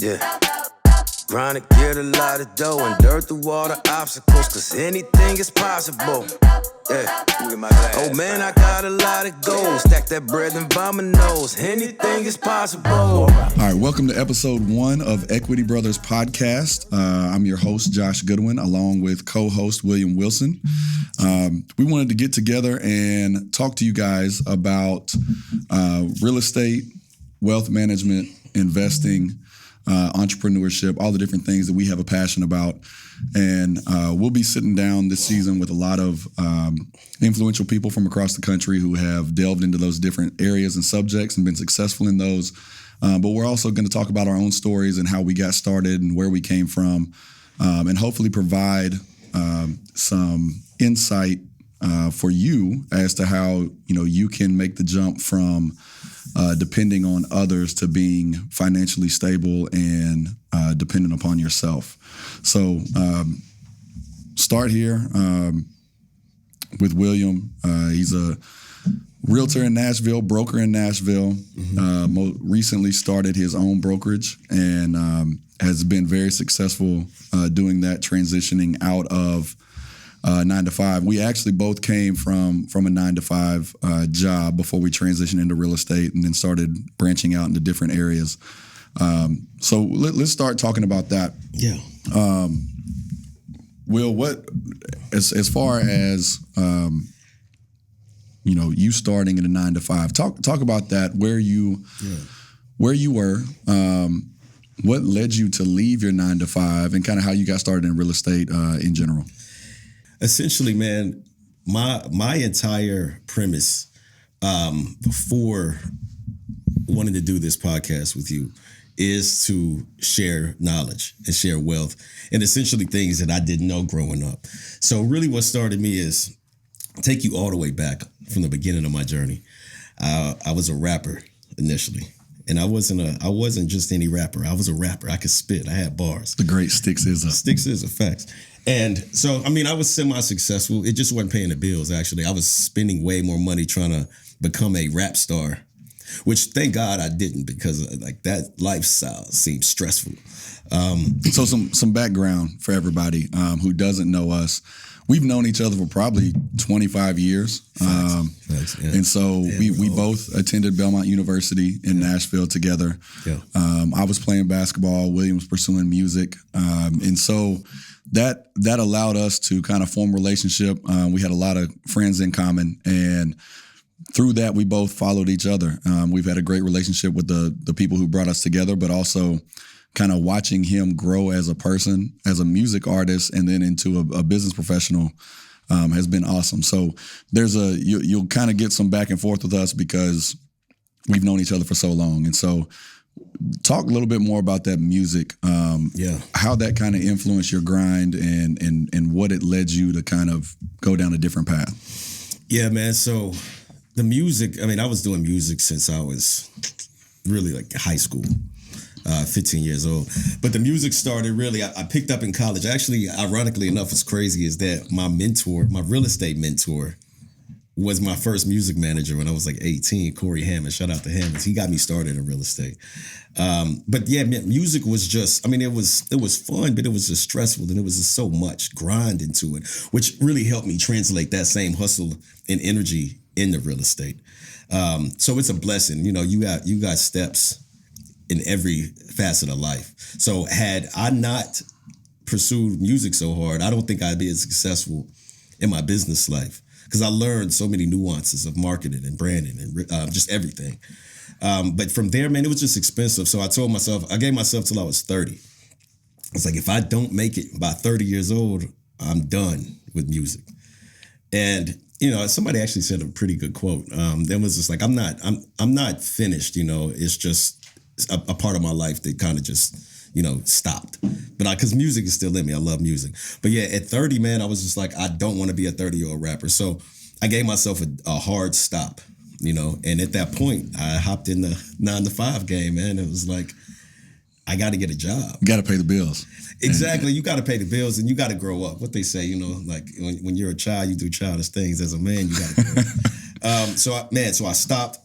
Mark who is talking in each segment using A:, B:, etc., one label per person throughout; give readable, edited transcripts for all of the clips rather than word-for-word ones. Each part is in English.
A: Yeah. Grind to get a lot of dough and dirt through all the obstacles, cause anything is possible. Yeah. Oh man, I got a lot of goals. Stack that bread and vomit nose. Anything is possible.
B: All right, welcome to episode 1 of Equity Brothers Podcast. I'm your host, Josh Goodwin, along with co-host William Wilson. We wanted to get together and talk to you guys about real estate, wealth management, investing, entrepreneurship, all the different things that we have a passion about. And we'll be sitting down this season with a lot of influential people from across the country who have delved into those different areas and subjects and been successful in those. But we're also going to talk about our own stories and how we got started and where we came from, and hopefully provide some insight for you as to how you can make the jump from depending on others to being financially stable and dependent upon yourself. So start here with William. He's a realtor in Nashville, broker in Nashville. Recently started his own brokerage and has been very successful doing that, transitioning out of 9 to 5. We actually both came from a 9 to 5 job before we transitioned into real estate and then started branching out into different areas. So let's start talking about that.
C: Yeah.
B: Will, what as far as you starting in a 9 to 5, talk about that, where you were, what led you to leave your 9 to 5, and kind of how you got started in real estate in general.
C: Essentially, man, my entire premise before wanting to do this podcast with you is to share knowledge and share wealth and essentially things that I didn't know growing up. So really what started me is take you all the way back from the beginning of my journey. I was a rapper initially. And I wasn't just any rapper. I was a rapper. I could spit. I had bars.
B: The great Sticks is a.
C: Sticks is a fact. And so, I was semi-successful. It just wasn't paying the bills, actually. I was spending way more money trying to become a rap star, which thank God I didn't, because that lifestyle seemed stressful.
B: So some background for everybody who doesn't know us. We've known each other for probably 25 years.
C: Facts, yeah.
B: And so we both attended Belmont University in Nashville together.
C: Yeah.
B: I was playing basketball. William was pursuing music. And so that allowed us to kind of form a relationship. We had a lot of friends in common. And through that, we both followed each other. We've had a great relationship with the people who brought us together, but also kind of watching him grow as a person, as a music artist, and then into a business professional has been awesome. So you'll kind of get some back and forth with us because we've known each other for so long. And so talk a little bit more about that music, how that kind of influenced your grind and what it led you to kind of go down a different path.
C: Yeah, man. So the music, I was doing music since I was really high school. 15 years old. But the music started really, I picked up in college. Actually, ironically enough, what's crazy is that my mentor, my real estate mentor, was my first music manager when I was 18, Corey Hammond. Shout out to Hammond. He got me started in real estate. But yeah, music was just, it was fun, but it was just stressful, and it was just so much grind into it, which really helped me translate that same hustle and energy into real estate. So it's a blessing. You got steps in every facet of life. So had I not pursued music so hard, I don't think I'd be as successful in my business life, because I learned so many nuances of marketing and branding and just everything. But from there, man, it was just expensive. So I gave myself till I was 30. It's if I don't make it by 30 years old, I'm done with music. And somebody actually said a pretty good quote. That was just I'm not finished. It's just a part of my life that kind of just, stopped. But because music is still in me. I love music. But yeah, at 30, man, I was just I don't want to be a 30-year-old rapper. So I gave myself a hard stop, and at that point, I hopped in the 9 to 5 game, man. It was I got to get a job.
B: You got to pay the bills.
C: Exactly. You got to pay the bills, and you got to grow up. What they say, when you're a child, you do childish things. As a man, you got to grow up. So I stopped.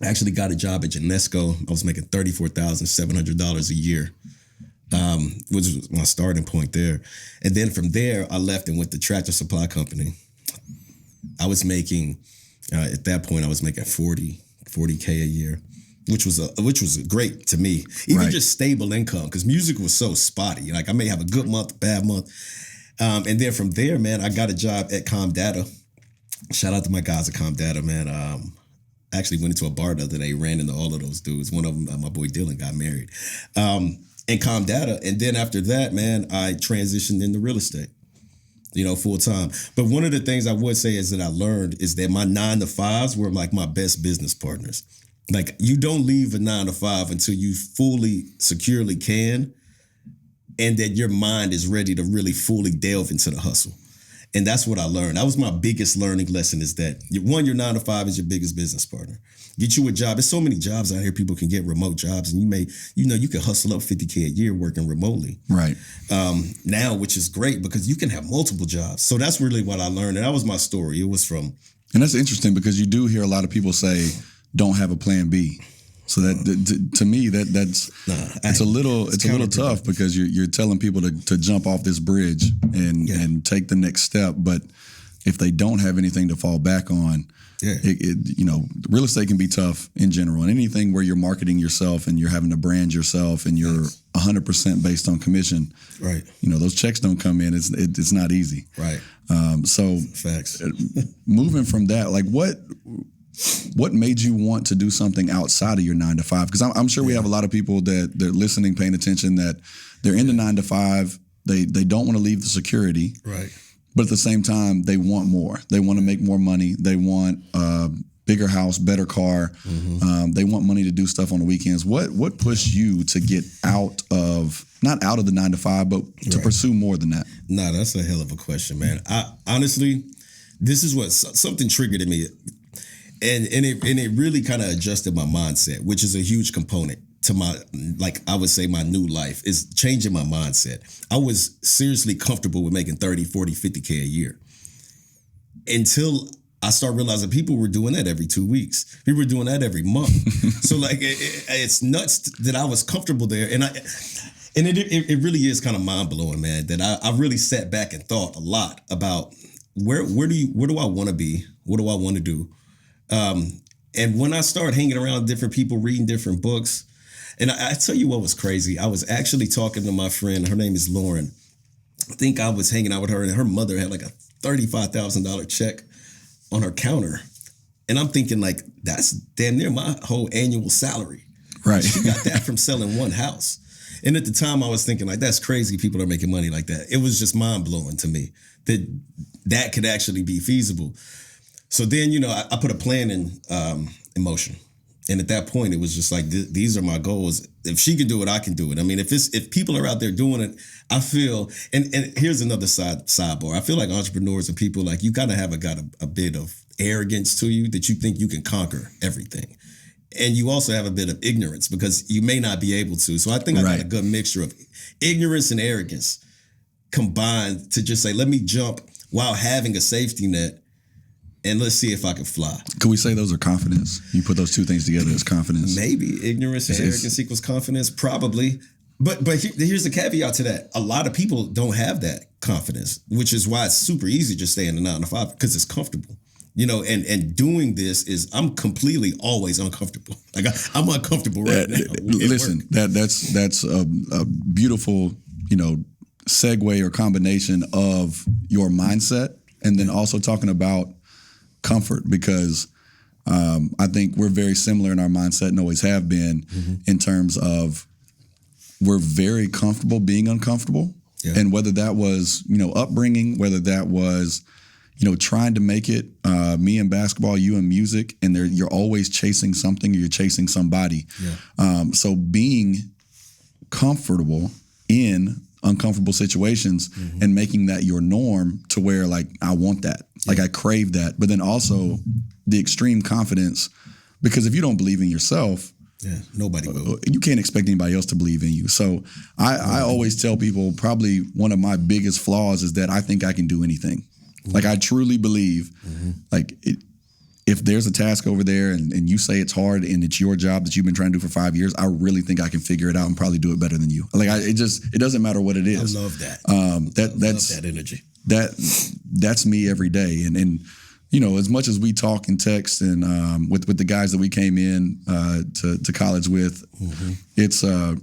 C: I actually got a job at Genesco. I was making $34,700 a year, which was my starting point there. And then from there, I left and went to Tractor Supply Company. I was making, at that point, I was making $40K a year, which was great to me. Even just stable income, because music was so spotty. Like I may have a good month, bad month. And then from there, man, I got a job at ComData. Shout out to my guys at ComData, man. Actually went into a bar the other day, ran into all of those dudes. One of them, my boy Dylan, got married. And ComData. And then after that, man, I transitioned into real estate, full time. But one of the things I would say is that I learned is that my 9-to-5s were like my best business partners. Like you don't leave a 9-to-5 until you fully, securely can, and that your mind is ready to really fully delve into the hustle. And that's what I learned. That was my biggest learning lesson, is that one, your 9-to-5 is your biggest business partner. Get you a job. There's so many jobs out here. People can get remote jobs, and you can hustle up $50K a year working remotely.
B: Right.
C: Now, which is great because you can have multiple jobs. So that's really what I learned. And that was my story. It was from.
B: And that's interesting because you do hear a lot of people say, don't have a plan B. So that to me it's a little tough because you're telling people to jump off this bridge and take the next step, but if they don't have anything to fall back on, real estate can be tough in general, and anything where you're marketing yourself and you're having to brand yourself and you're 100% based on commission,
C: right?
B: Those checks don't come in. It's not easy,
C: right?
B: So
C: facts.
B: Moving from that, like what made you want to do something outside of your 9-to-5? Because I'm sure we have a lot of people that they're listening, paying attention, that they're in the 9-to-5. They don't want to leave the security.
C: Right.
B: But at the same time, they want more. They want to make more money. They want a bigger house, better car. Mm-hmm. They want money to do stuff on the weekends. What pushed you to get not out of the 9-to-5, but to pursue more than that?
C: Nah, that's a hell of a question, man. I honestly, this is what something triggered in me. And it really kind of adjusted my mindset, which is a huge component to my, like I would say, my new life is changing my mindset. I was seriously comfortable with making 30, 40, 50K a year until I started realizing people were doing that every 2 weeks. People were doing that every month. So like it's nuts that I was comfortable there, and it really is kind of mind blowing, man. That I really sat back and thought a lot about where do I want to be? What do I want to do? And when I started hanging around different people, reading different books, and I tell you what was crazy. I was actually talking to my friend. Her name is Lauren. I think I was hanging out with her, and her mother had like a $35,000 check on her counter. And I'm thinking, like, that's damn near my whole annual salary.
B: Right.
C: She got that from selling one house. And at the time I was thinking, like, that's crazy people are making money like that. It was just mind blowing to me that could actually be feasible. So then, I put a plan in motion. And at that point, it was just like, these are my goals. If she can do it, I can do it. I mean, if people are out there doing it, I feel, and here's another sidebar. I feel like entrepreneurs and people, like, you kind of got a bit of arrogance to you that you think you can conquer everything. And you also have a bit of ignorance because you may not be able to. So I think I got a good mixture of ignorance and arrogance combined to just say, let me jump while having a safety net. And let's see if I can fly.
B: Could we say those are confidence? You put those two things together as confidence.
C: Maybe ignorance and arrogance equals confidence. Probably. But here's the caveat to that. A lot of people don't have that confidence, which is why it's super easy to stay in the 9-to-5 because it's comfortable. And doing this is, I'm completely always uncomfortable. Like I'm uncomfortable right now.
B: Listen, that's a beautiful, segue or combination of your mindset and then also talking about comfort, because I think we're very similar in our mindset and always have been in terms of we're very comfortable being uncomfortable. Yeah. And whether that was, upbringing, whether that was, trying to make it, me in basketball, you in music, and you're always chasing something or you're chasing somebody. Yeah. So being comfortable in uncomfortable situations and making that your norm to where, like, I want that. Like, I crave that. But then also the extreme confidence, because if you don't believe in yourself,
C: nobody will.
B: You can't expect anybody else to believe in you. So I always tell people, probably one of my biggest flaws is that I think I can do anything. Like, I truly believe, like, if there's a task over there and you say it's hard and it's your job that you've been trying to do for 5 years, I really think I can figure it out and probably do it better than you. Like it doesn't matter what it is.
C: I love that.
B: That's
C: love that energy.
B: That's me every day. And you know, as much as we talk and text and with the guys that we came in to college with, it's a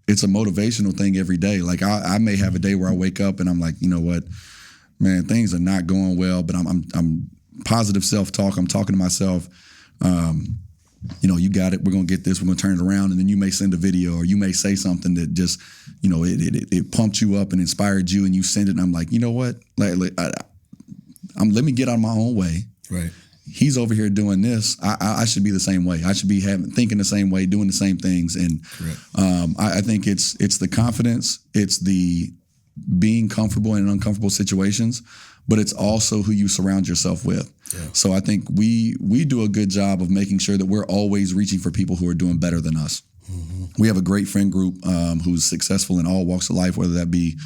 B: motivational thing every day. Like I may have a day where I wake up and I'm like, you know what, man, things are not going well, but I'm positive self-talk. I'm talking to myself. You know, you got it. We're going to get this. We're going to turn it around. And then you may send a video or you may say something that just, you know, it pumped you up and inspired you and you send it. And I'm like, you know what? Let me get out of my own way.
C: Right.
B: He's over here doing this. I should be the same way. I should be thinking the same way, doing the same things. And I think it's the confidence. It's the being comfortable in uncomfortable situations, but it's also who you surround yourself with. Yeah. So I think we do a good job of making sure that we're always reaching for people who are doing better than us. Mm-hmm. We have a great friend group who's successful in all walks of life, whether that be,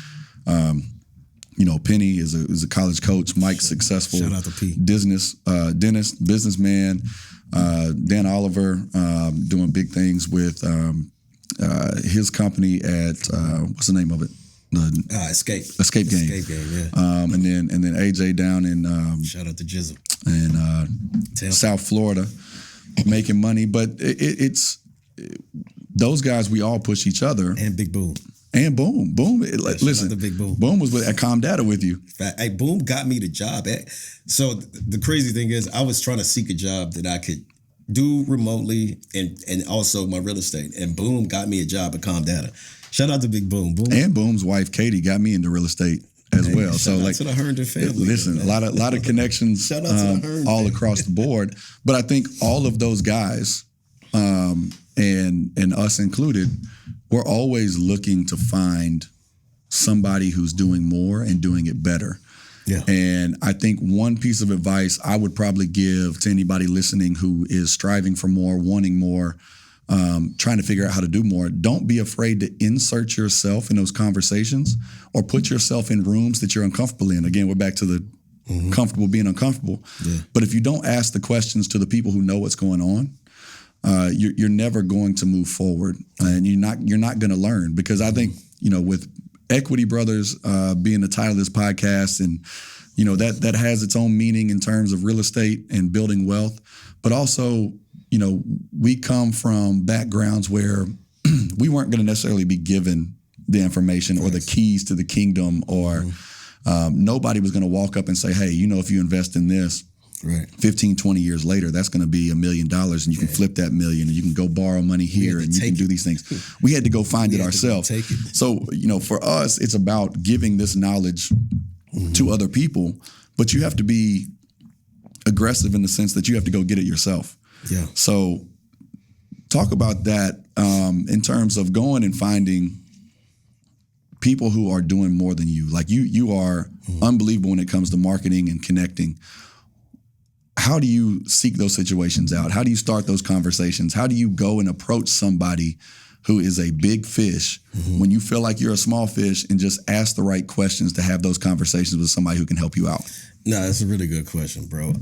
B: you know, Penny is a college coach. Mike's successful.
C: Shout out to P.
B: Dentist, businessman. Dan Oliver doing big things with his company at what's the name of it? Escape Game.
C: Yeah.
B: And then AJ down in
C: shout out to Jizzle
B: in South Florida, making money. But it's those guys. We all push each other.
C: And Big Boom.
B: And Boom. Listen,
C: the Big Boom.
B: Boom was at Comdata with you.
C: Hey, Boom got me the job. So the crazy thing is, I was trying to seek a job that I could do remotely and also my real estate. And Boom got me a job at Comdata. Shout out to Big Boom.
B: And Boom's wife Katie got me into real estate as well.
C: So like to the Herndon family.
B: Listen, a lot of connections all across the board. But I think all of those guys, and us included, we're always looking to find somebody who's doing more and doing it better. Yeah. And I think one piece of advice I would probably give to anybody listening who is striving for more, wanting more, trying to figure out how to do more, don't be afraid to insert yourself in those conversations or put yourself in rooms that you're uncomfortable in. Again, we're back to the comfortable being uncomfortable. Yeah. But if you don't ask the questions to the people who know what's going on, you're never going to move forward, and you're not going to learn. Because I think, you know, with Equity Brothers being the title of this podcast, and you know that has its own meaning in terms of real estate and building wealth, but also, you know, we come from backgrounds where we weren't going to necessarily be given the information or the keys to the kingdom, or nobody was going to walk up and say, hey, you know, if you invest in this, 15, 20 years later, that's going to be $1 million, and you can flip that million, and you can go borrow money here, and you can do these things. We had to go find it ourselves. So, you know, for us, it's about giving this knowledge to other people, but you have to be aggressive in the sense that you have to go get it yourself. Yeah. So talk about that in terms of going and finding people who are doing more than you. Like you are unbelievable when it comes to marketing and connecting. How do you seek those situations out? How do you start those conversations? How do you go and approach somebody who is a big fish when you feel like you're a small fish, and just ask the right questions to have those conversations with somebody who can help you out?
C: No, that's a really good question, bro.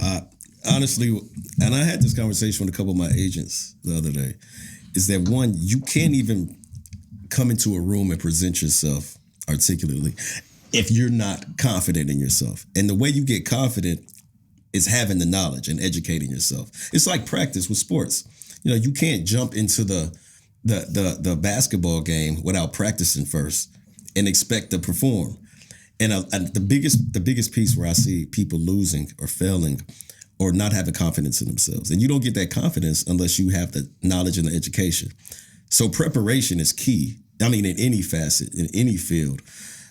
C: Honestly, and I had this conversation with a couple of my agents the other day, is that one, you can't even come into a room and present yourself articulately if you're not confident in yourself. And the way you get confident is having the knowledge and educating yourself. It's like practice with sports. You know, you can't jump into the basketball game without practicing first and expect to perform. And the biggest piece where I see people losing or failing or not having confidence in themselves. And you don't get that confidence unless you have the knowledge and the education. So preparation is key. I mean, in any facet, in any field.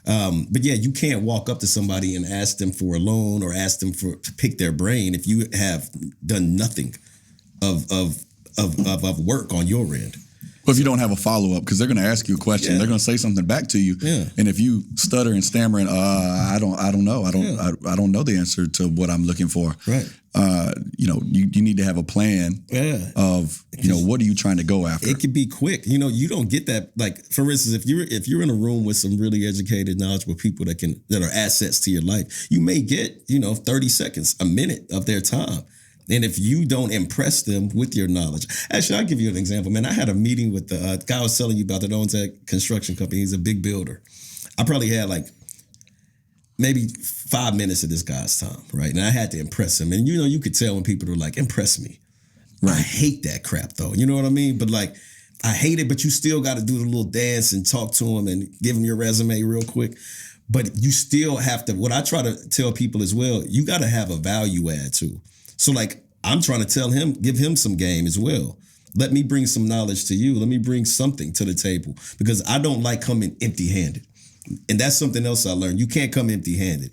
C: But yeah, you can't walk up to somebody and ask them for a loan or ask them to pick their brain if you have done nothing of work on your end.
B: But if you don't have a follow-up, because they're going to ask you a question, they're going to say something back to you, and if you stutter and stammer and I don't know, I don't know the answer to what I'm looking for. Right. You know, you need to have a plan of, you know, what are you trying to go after?
C: It could be quick. You know, you don't get that. Like, for instance, if you're in a room with some really educated, knowledgeable people that are assets to your life, you may get, you know, 30 seconds, a minute of their time. And if you don't impress them with your knowledge, actually, I'll give you an example, man. I had a meeting with the guy I was telling you about that owns that construction company. He's a big builder. I probably had like maybe 5 minutes of this guy's time, right? And I had to impress him. And you could tell when people are like, impress me. Right. I hate that crap though. You know what I mean? But like, I hate it, but you still got to do the little dance and talk to him and give him your resume real quick. But you still have to, what I try to tell people as well, you got to have a value add too. So like, I'm trying to tell him, give him some game as well. Let me bring some knowledge to you. Let me bring something to the table because I don't like coming empty-handed. And that's something else I learned. You can't come empty-handed.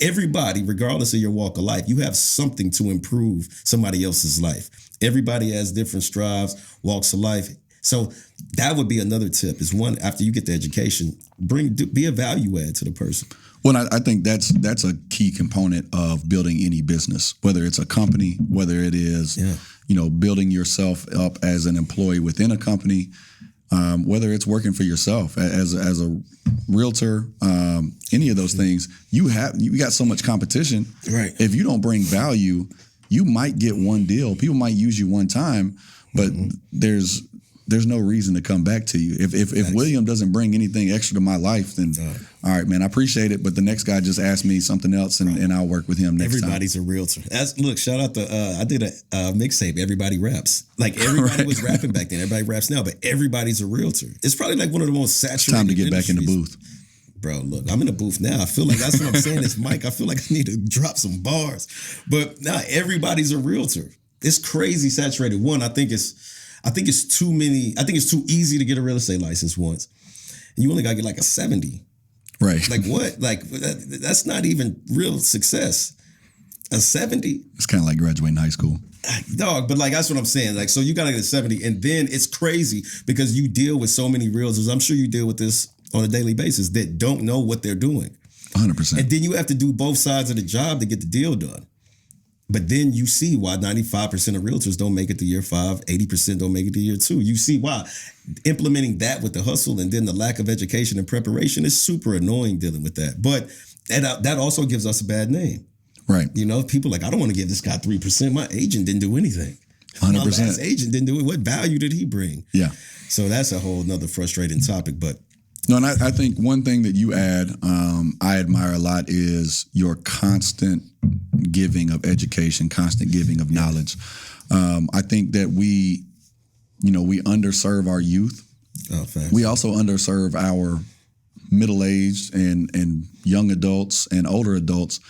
C: Everybody, regardless of your walk of life, you have something to improve somebody else's life. Everybody has different strives, walks of life. So that would be another tip is one, after you get the education, be a value add to the person.
B: Well, I think that's a key component of building any business, whether it's a company, whether it is, building yourself up as an employee within a company, whether it's working for yourself as a realtor, any of those things. You got so much competition. Right. If you don't bring value, you might get one deal. People might use you one time, but there's no reason to come back to you. If William doesn't bring anything extra to my life, then all right, man, I appreciate it. But the next guy just asked me something else, and I'll work with him next time.
C: Everybody's a realtor. Look, shout out to I did a mixtape. Everybody raps. Like everybody was rapping back then. Everybody raps now, but everybody's a realtor. It's probably like one of the most saturated.
B: It's time to get back in the booth.
C: Bro, look, I'm in the booth now. I feel like that's what I'm saying. It's Mike. I feel like I need to drop some bars. But now everybody's a realtor. It's crazy saturated. One, I think it's too many. I think it's too easy to get a real estate license once. And you only got to get like a 70.
B: Right.
C: Like what? Like that's not even real success. A 70?
B: It's kind of like graduating high school.
C: Dog, but like that's what I'm saying. Like, so you got to get a 70. And then it's crazy because you deal with so many realtors. I'm sure you deal with this on a daily basis that don't know what they're doing.
B: 100%.
C: And then you have to do both sides of the job to get the deal done. But then you see why 95% of realtors don't make it to year 5, 80% don't make it to year 2. You see why. Implementing that with the hustle and then the lack of education and preparation is super annoying dealing with that. But that also gives us a bad name.
B: Right.
C: People like, I don't want to give this guy 3%. My agent didn't do anything.
B: 100%.
C: My last agent didn't do it. What value did he bring?
B: Yeah.
C: So that's a whole nother frustrating topic. But
B: no, and I think one thing that you add, I admire a lot is your constant giving of education, constant giving of knowledge. I think that we underserve our youth.
C: Oh, facts.
B: We also underserve our middle-aged and young adults and older adults.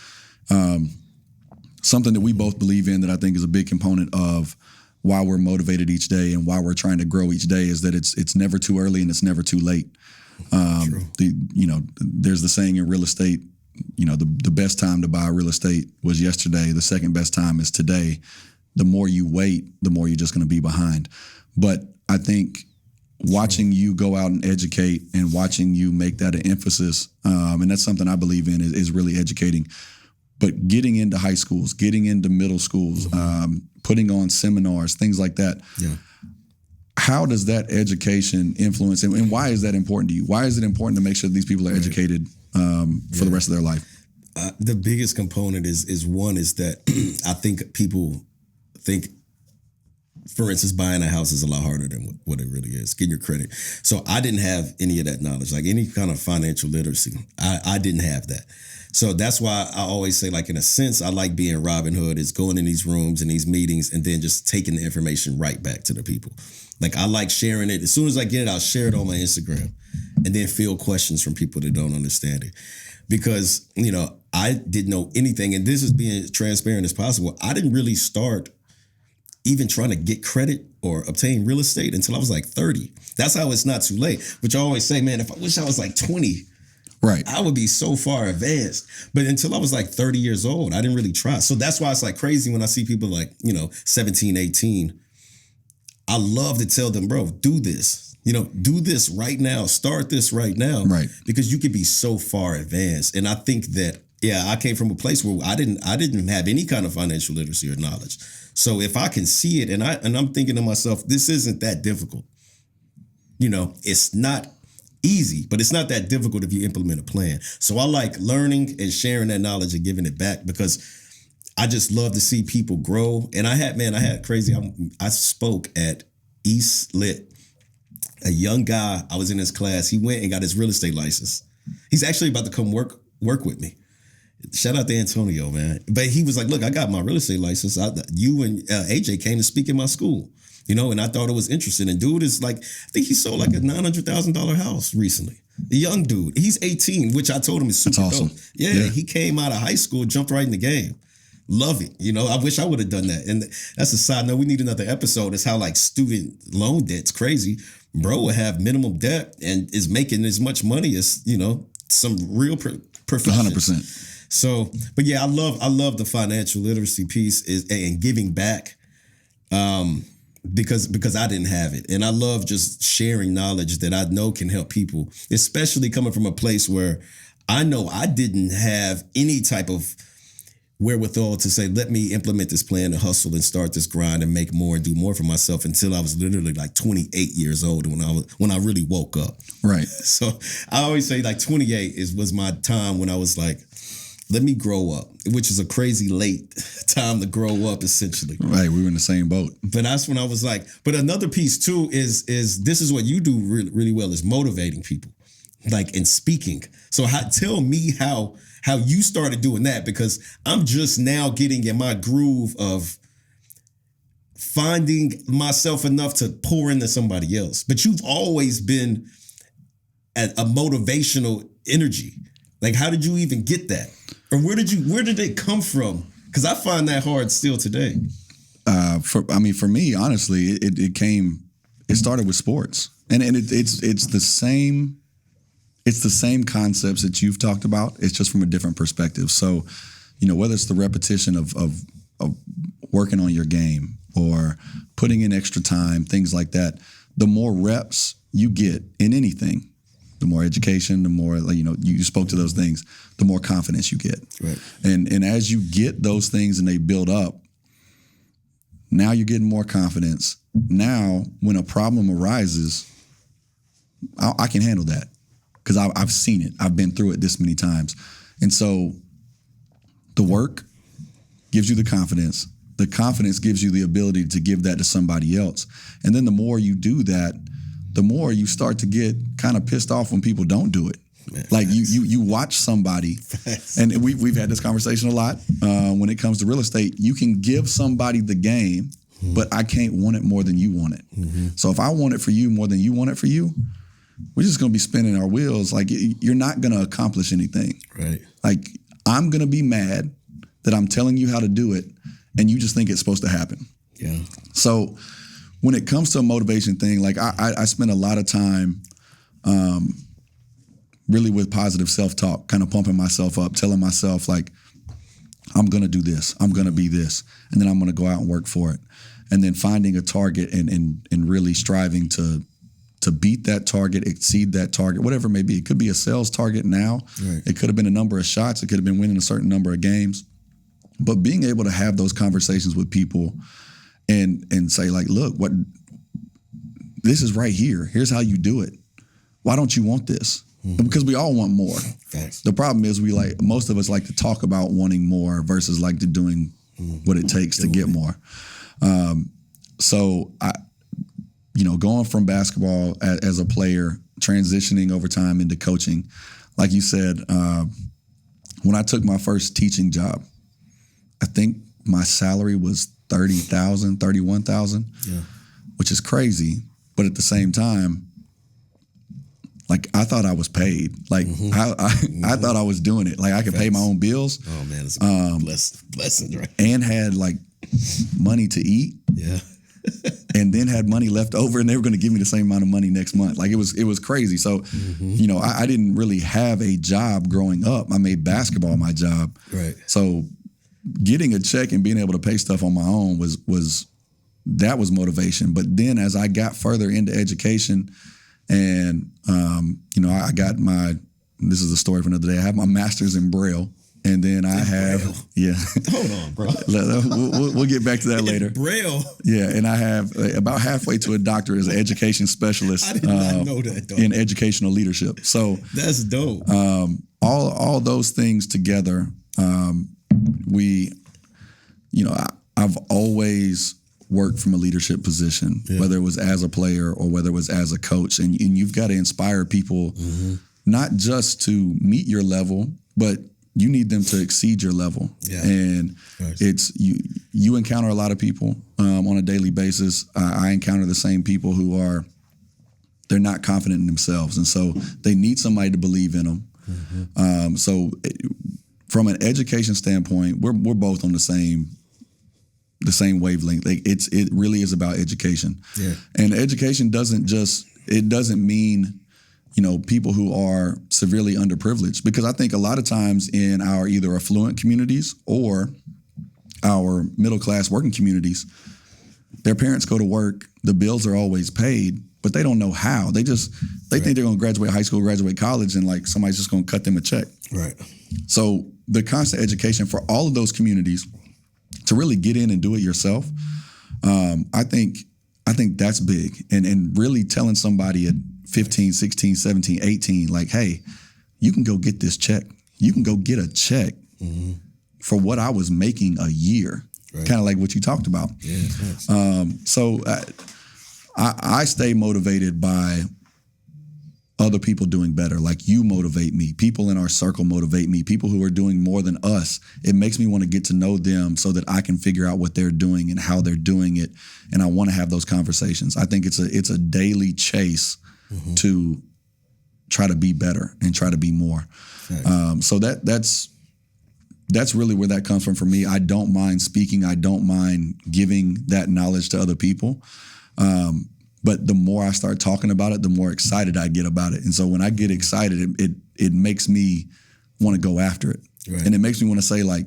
B: Something that we both believe in that I think is a big component of why we're motivated each day and why we're trying to grow each day is that it's never too early and it's never too late. There's the saying in real estate, the best time to buy real estate was yesterday. The second best time is today. The more you wait, the more you're just going to be behind. But I think watching you go out and educate and watching you make that an emphasis, and that's something I believe in is really educating. But getting into high schools, getting into middle schools, putting on seminars, things like that. Yeah. How does that education influence, and why is that important to you? Why is it important to make sure that these people are educated for the rest of their life?
C: The biggest component is that I think people think, for instance, buying a house is a lot harder than what it really is. Getting your credit. So I didn't have any of that knowledge, like any kind of financial literacy. I didn't have that. So that's why I always say, like, in a sense, I like being Robin Hood, is going in these rooms and these meetings and then just taking the information right back to the people. Like, I like sharing it. As soon as I get it, I'll share it on my Instagram and then field questions from people that don't understand it. Because, I didn't know anything. And this is being transparent as possible. I didn't really start even trying to get credit or obtain real estate until I was like 30. That's how it's not too late. Which I always say, man, if I wish I was like 20, right, I would be so far advanced. But until I was like 30 years old, I didn't really try. So that's why it's like crazy when I see people like, 17, 18. I love to tell them, bro, do this. Do this right now. Start this right now. Right. Because you could be so far advanced. And I think that, I came from a place where I didn't have any kind of financial literacy or knowledge. So if I can see it and I'm thinking to myself, this isn't that difficult. It's not easy, but it's not that difficult if you implement a plan. So I like learning and sharing that knowledge and giving it back because I just love to see people grow. And I had crazy. I spoke at East Lit. A young guy, I was in his class. He went and got his real estate license. He's actually about to come work with me. Shout out to Antonio, man. But he was like, look, I got my real estate license. You and AJ came to speak in my school, and I thought it was interesting. And dude is like, I think he sold like a $900,000 house recently. The young dude, he's 18, which I told him is super
B: That's awesome.
C: dope. Yeah, he came out of high school, jumped right in the game. Love it. I wish I would have done that. And that's a side note. We need another episode. It's how like student loan debt's crazy. Bro will have minimum debt and is making as much money as, some real profession.
B: 100%.
C: So, but yeah, I love the financial literacy piece and giving back, because I didn't have it, and I love just sharing knowledge that I know can help people, especially coming from a place where I know I didn't have any type of wherewithal to say, let me implement this plan to hustle and start this grind and make more and do more for myself until I was literally like 28 years old when I really woke up.
B: Right.
C: So I always say like 28 was my time when I was like, let me grow up, which is a crazy late time to grow up, essentially.
B: Right, we were in the same boat.
C: But that's when I was like, but another piece too is this is what you do really, really well, is motivating people, like in speaking. So tell me how you started doing that, because I'm just now getting in my groove of finding myself enough to pour into somebody else. But you've always been at a motivational energy. Like, how did you even get that? Or where did it come from? Because I find that hard still today.
B: For me, honestly, it started with sports. And it's the same concepts that you've talked about. It's just from a different perspective. So, whether it's the repetition of working on your game or putting in extra time, things like that, the more reps you get in anything, the more education, the more, you spoke to those things, the more confidence you get.
C: Right.
B: And as you get those things and they build up, now you're getting more confidence. Now, when a problem arises, I can handle that because I've seen it. I've been through it this many times. And so the work gives you the confidence. The confidence gives you the ability to give that to somebody else. And then the more you do that, the more you start to get kind of pissed off when people don't do it. Man, like you watch somebody, and we've had this conversation a lot when it comes to real estate. You can give somebody the game, but I can't want it more than you want it. Mm-hmm. So if I want it for you more than you want it for you, we're just going to be spinning our wheels. Like, you're not going to accomplish anything.
C: Right.
B: Like, I'm going to be mad that I'm telling you how to do it, and you just think it's supposed to happen.
C: Yeah.
B: So when it comes to a motivation thing, like I spend a lot of time really with positive self-talk, kind of pumping myself up, telling myself, like, I'm going to do this. I'm going to be this. And then I'm going to go out and work for it. And then finding a target and really striving to beat that target, exceed that target, whatever it may be. It could be a sales target now. Right. It could have been a number of shots. It could have been winning a certain number of games. But being able to have those conversations with people and say, like, look, this is right here. Here's how you do it. Why don't you want this? Mm-hmm. Because we all want more.
C: Thanks.
B: The problem is most of us like to talk about wanting more versus like to doing what it takes to get more. So going from basketball as a player, transitioning over time into coaching, like you said, when I took my first teaching job, I think my salary was $30,000, $31,000, which is crazy. But at the same time, like, I thought I was paid. Like, I thought I was doing it. Like, I could pay my own bills.
C: Oh man, it's a blessing, right?
B: And had like money to eat.
C: Yeah.
B: And then had money left over, and they were going to give me the same amount of money next month. Like, it was crazy. So, I didn't really have a job growing up. I made basketball my job.
C: Right.
B: So getting a check and being able to pay stuff on my own was motivation. But then as I got further into education and, I got this is a story for another day. I have my master's in Braille. And then I have,
C: Hold on, bro.
B: We'll get back to that later.
C: Braille.
B: Yeah, and I have about halfway to a doctorate as an education specialist.
C: I did not know that, though.
B: In educational leadership. So
C: that's dope.
B: All those things together, I've always worked from a leadership position, whether it was as a player or whether it was as a coach. And you've got to inspire people not just to meet your level, but you need them to exceed your level. Yeah. And it's you encounter a lot of people on a daily basis. I encounter the same people who they're not confident in themselves. And so they need somebody to believe in them. So from an education standpoint, we're both on the same wavelength. Like it really is about education. Yeah. And education doesn't mean, people who are severely underprivileged, because I think a lot of times in our either affluent communities or our middle-class working communities, their parents go to work, the bills are always paid, but they don't know how. They think they're going to graduate high school, graduate college, and like somebody's just going to cut them a check. Right. So the constant education for all of those communities to really get in and do it yourself, I think that's big. And really telling somebody at 15, 16, 17, 18, like, hey, you can go get this check. You can go get a check for what I was making a year. Right. Kind of like what you talked about. Yeah, nice. So I stay motivated by other people doing better. Like you motivate me. People in our circle motivate me. People who are doing more than us. It makes me want to get to know them so that I can figure out what they're doing and how they're doing it. And I want to have those conversations. I think it's a daily chase to try to be better and try to be more. Right. So that's really where that comes from for me. I don't mind speaking. I don't mind giving that knowledge to other people. But the more I start talking about it, the more excited I get about it. And so when I get excited, it makes me want to go after it. Right. And it makes me want to say, like,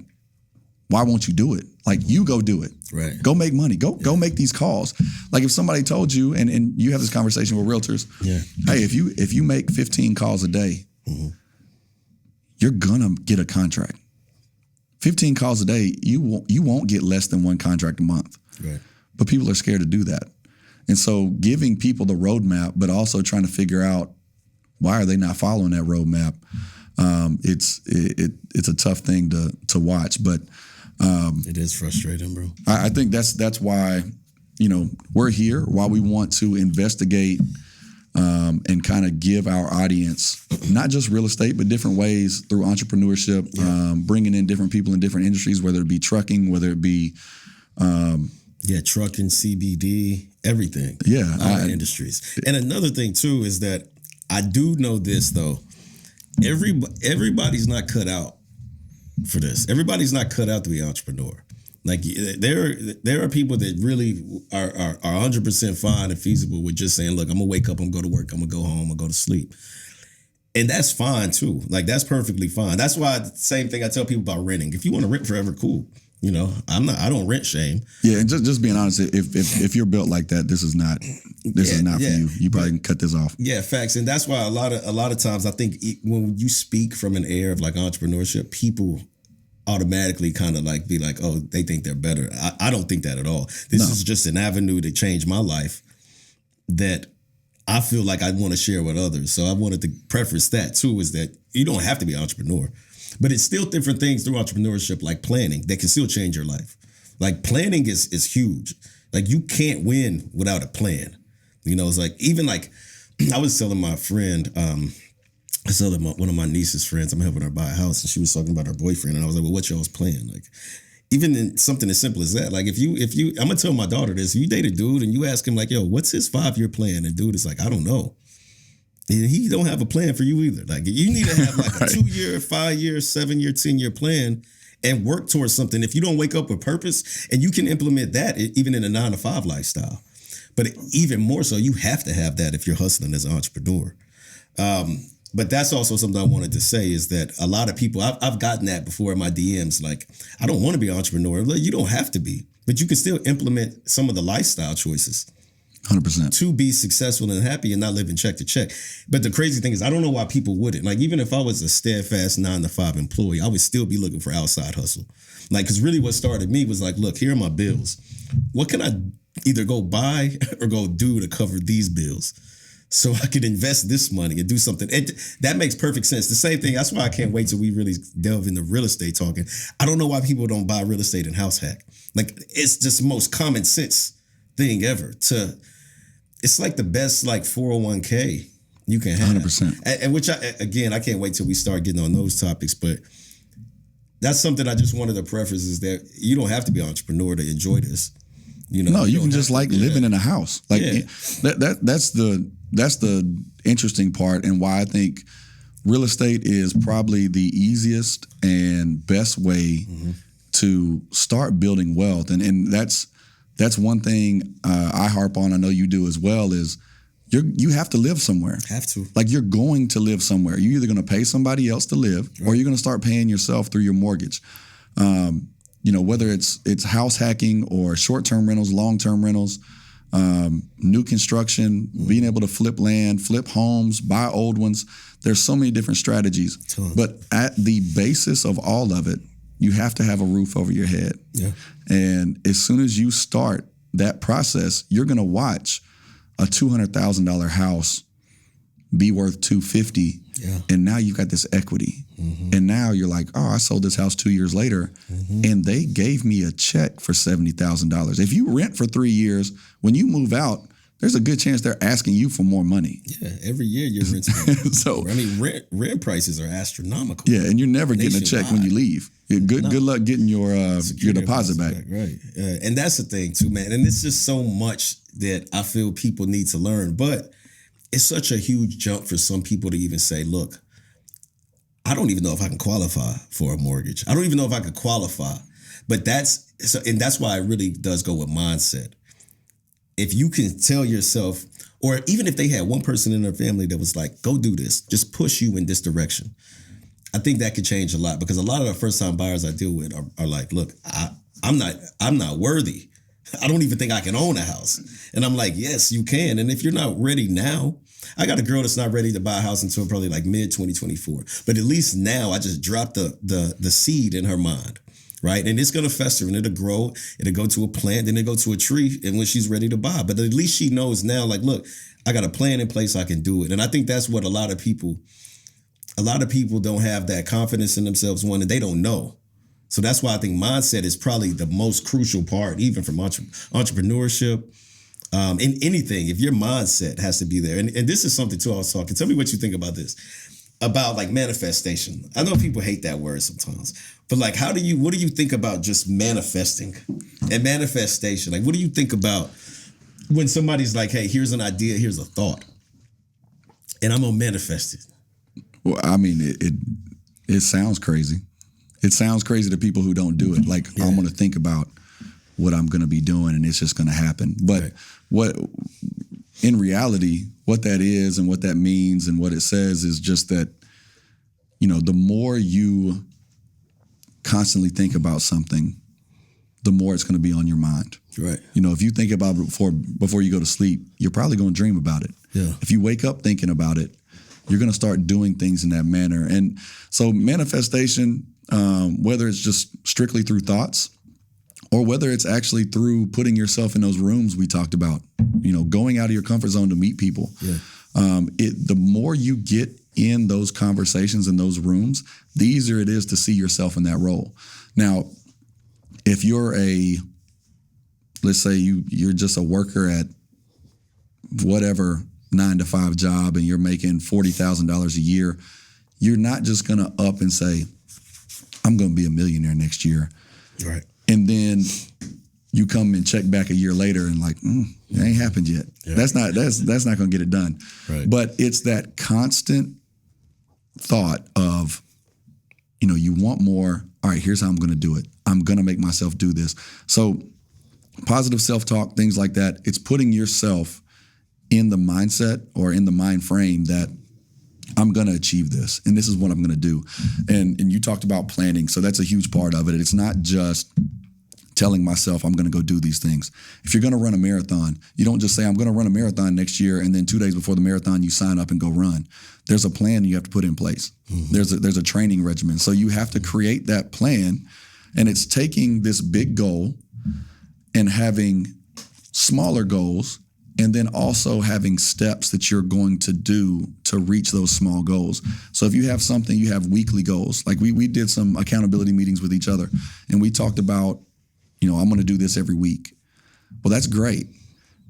B: why won't you do it? Like, you go do it. Right. Go make money. Go make these calls. Like if somebody told you, and you have this conversation with realtors, hey, if you make 15 calls a day, you're gonna get a contract. 15 calls a day, you won't get less than one contract a month. Right. But people are scared to do that. And so giving people the roadmap, but also trying to figure out why are they not following that roadmap, it's a tough thing to watch. But
C: it is frustrating, bro.
B: I think that's why, we're here, why we want to investigate and kind of give our audience not just real estate, but different ways through entrepreneurship, bringing in different people in different industries, whether it be trucking, whether it be
C: trucking, CBD, everything.
B: Yeah,
C: all industries. And another thing too is that I do know this though. Everybody's not cut out for this. Everybody's not cut out to be an entrepreneur. Like there are people that really are 100% fine and feasible with just saying, look, I'm gonna wake up, I'm gonna go to work, I'm gonna go home, I'm gonna go to sleep. And that's fine too. Like that's perfectly fine. That's why the same thing I tell people about renting. If you want to rent forever, cool. I don't rent shame.
B: Yeah, and just being honest, if you're built like that, this is not for you. You probably can cut this off.
C: Yeah, facts. And that's why a lot of times I think when you speak from an air of like entrepreneurship, people automatically kind of like be like, oh, they think they're better. I don't think that at all. This is just an avenue to change my life that I feel like I want to share with others. So I wanted to preface that too, is that you don't have to be an entrepreneur. But it's still different things through entrepreneurship, like planning, that can still change your life. Like planning is huge. Like you can't win without a plan. It's like, even like I was telling my friend, one of my niece's friends, I'm helping her buy a house, and she was talking about her boyfriend. And I was like, well, what's y'all's plan? Like, even in something as simple as that, like if you, I'm gonna tell my daughter this, if you date a dude and you ask him like, yo, what's his 5-year plan? And dude is like, I don't know. And he don't have a plan for you either. Like you need to have like a 2-year, 5-year, 7-year, 10-year plan and work towards something. If you don't wake up with purpose, and you can implement that even in a 9-to-5 lifestyle, but even more so, you have to have that if you're hustling as an entrepreneur. But that's also something I wanted to say is that a lot of people, I've gotten that before in my DMs, like, I don't want to be an entrepreneur. Like, you don't have to be, but you can still implement some of the lifestyle choices.
B: 100%.
C: To be successful and happy and not living check to check. But the crazy thing is, I don't know why people wouldn't. Like, even if I was a steadfast 9-to-5 employee, I would still be looking for outside hustle. Like, because really what started me was like, look, here are my bills. What can I either go buy or go do to cover these bills? so I could invest this money and do something. That makes perfect sense. The same thing. That's why I can't wait till we really delve into real estate talking. I don't know why people don't buy real estate and house hack. Like, it's just the most common sense thing ever. It's like the best 401k you can have.
B: 100%.
C: And which I can't wait till we start getting on those topics. But that's something I just wanted to preface, is that you don't have to be an entrepreneur to enjoy this.
B: No, you can just living in a house. That's the interesting part, and why I think real estate is probably the easiest and best way to start building wealth. And that's one thing I harp on. I know you do as well. Is you have to live somewhere.
C: Have to.
B: You're going to live somewhere. You're either going to pay somebody else to live, or you're going to start paying yourself through your mortgage. Whether it's house hacking or short-term rentals, long-term rentals, new construction, being able to flip land, flip homes, buy old ones. There's so many different strategies. But at the basis of all of it, you have to have a roof over your head.
C: Yeah.
B: And as soon as you start that process, you're going to watch a $200,000 house be worth $250,000.
C: Yeah.
B: And now you've got this equity. And now you're like, oh, I sold this house 2 years later, and they gave me a check for $70,000. If you rent for 3 years, when you move out, there's a good chance they're asking you for more money.
C: Yeah, every year you're renting.
B: So
C: rent prices are astronomical.
B: Yeah, and you're never getting a check when you leave. Good luck getting your deposit back.
C: Right, and that's the thing too, man. And it's just so much that I feel people need to learn, but it's such a huge jump for some people to even say, look, I don't even know if I can qualify for a mortgage. I don't even know if I could qualify. But that's why it really does go with mindset. If you can tell yourself, or even if they had one person in their family that was like, go do this, just push you in this direction, I think that could change a lot. Because a lot of the first-time buyers I deal with are like, look, I'm not worthy. I don't even think I can own a house. And I'm like, yes, you can. And if you're not ready now, I got a girl that's not ready to buy a house until probably mid 2024. But at least now I just dropped the seed in her mind, right? And it's going to fester and it'll grow. It'll go to a plant, then it'll go to a tree, and when she's ready to buy. But at least she knows now, look, I got a plan in place, I can do it. And I think that's what a lot of people don't have that confidence in themselves, one, and they don't know. So that's why I think mindset is probably the most crucial part, even from entrepreneurship. In anything, if your mindset has to be there. And this is something too I was talking. Tell me what you think about this. About manifestation. I know people hate that word sometimes. But what do you think about just manifesting and manifestation? What do you think about when somebody's like, hey, here's an idea, here's a thought, and I'm gonna manifest it?
B: Well, I mean, it sounds crazy. It sounds crazy to people who don't do it. I'm going to think about what I'm going to be doing, and it's just going to happen. But what, in reality, what that is and what that means and what it says is just that, the more you constantly think about something, the more it's going to be on your mind.
C: Right.
B: If you think about it before you go to sleep, you're probably going to dream about it.
C: Yeah.
B: If you wake up thinking about it, you're going to start doing things in that manner. And so manifestation, whether it's just strictly through thoughts or whether it's actually through putting yourself in those rooms we talked about, going out of your comfort zone to meet people. Yeah. The more you get in those conversations in those rooms, the easier it is to see yourself in that role. Now, if you're let's say you're just a worker at whatever 9-to-5 job and you're making $40,000 a year, you're not just going to up and say, I'm going to be a millionaire next year.
C: Right.
B: And then you come and check back a year later and it ain't happened yet. Yeah. That's not going to get it done.
C: Right.
B: But it's that constant thought of, you want more. All right, here's how I'm going to do it. I'm going to make myself do this. So positive self-talk, things like that, it's putting yourself in the mindset or in the mind frame that I'm going to achieve this, and this is what I'm going to do. And you talked about planning, so that's a huge part of it. It's not just telling myself I'm going to go do these things. If you're going to run a marathon, you don't just say I'm going to run a marathon next year, and then 2 days before the marathon you sign up and go run. There's a plan you have to put in place. Mm-hmm. There's a training regimen. So you have to create that plan, and it's taking this big goal and having smaller goals and then also having steps that you're going to do to reach those small goals. So if you have something, you have weekly goals. Like we did some accountability meetings with each other, and we talked about, I'm going to do this every week. Well, that's great,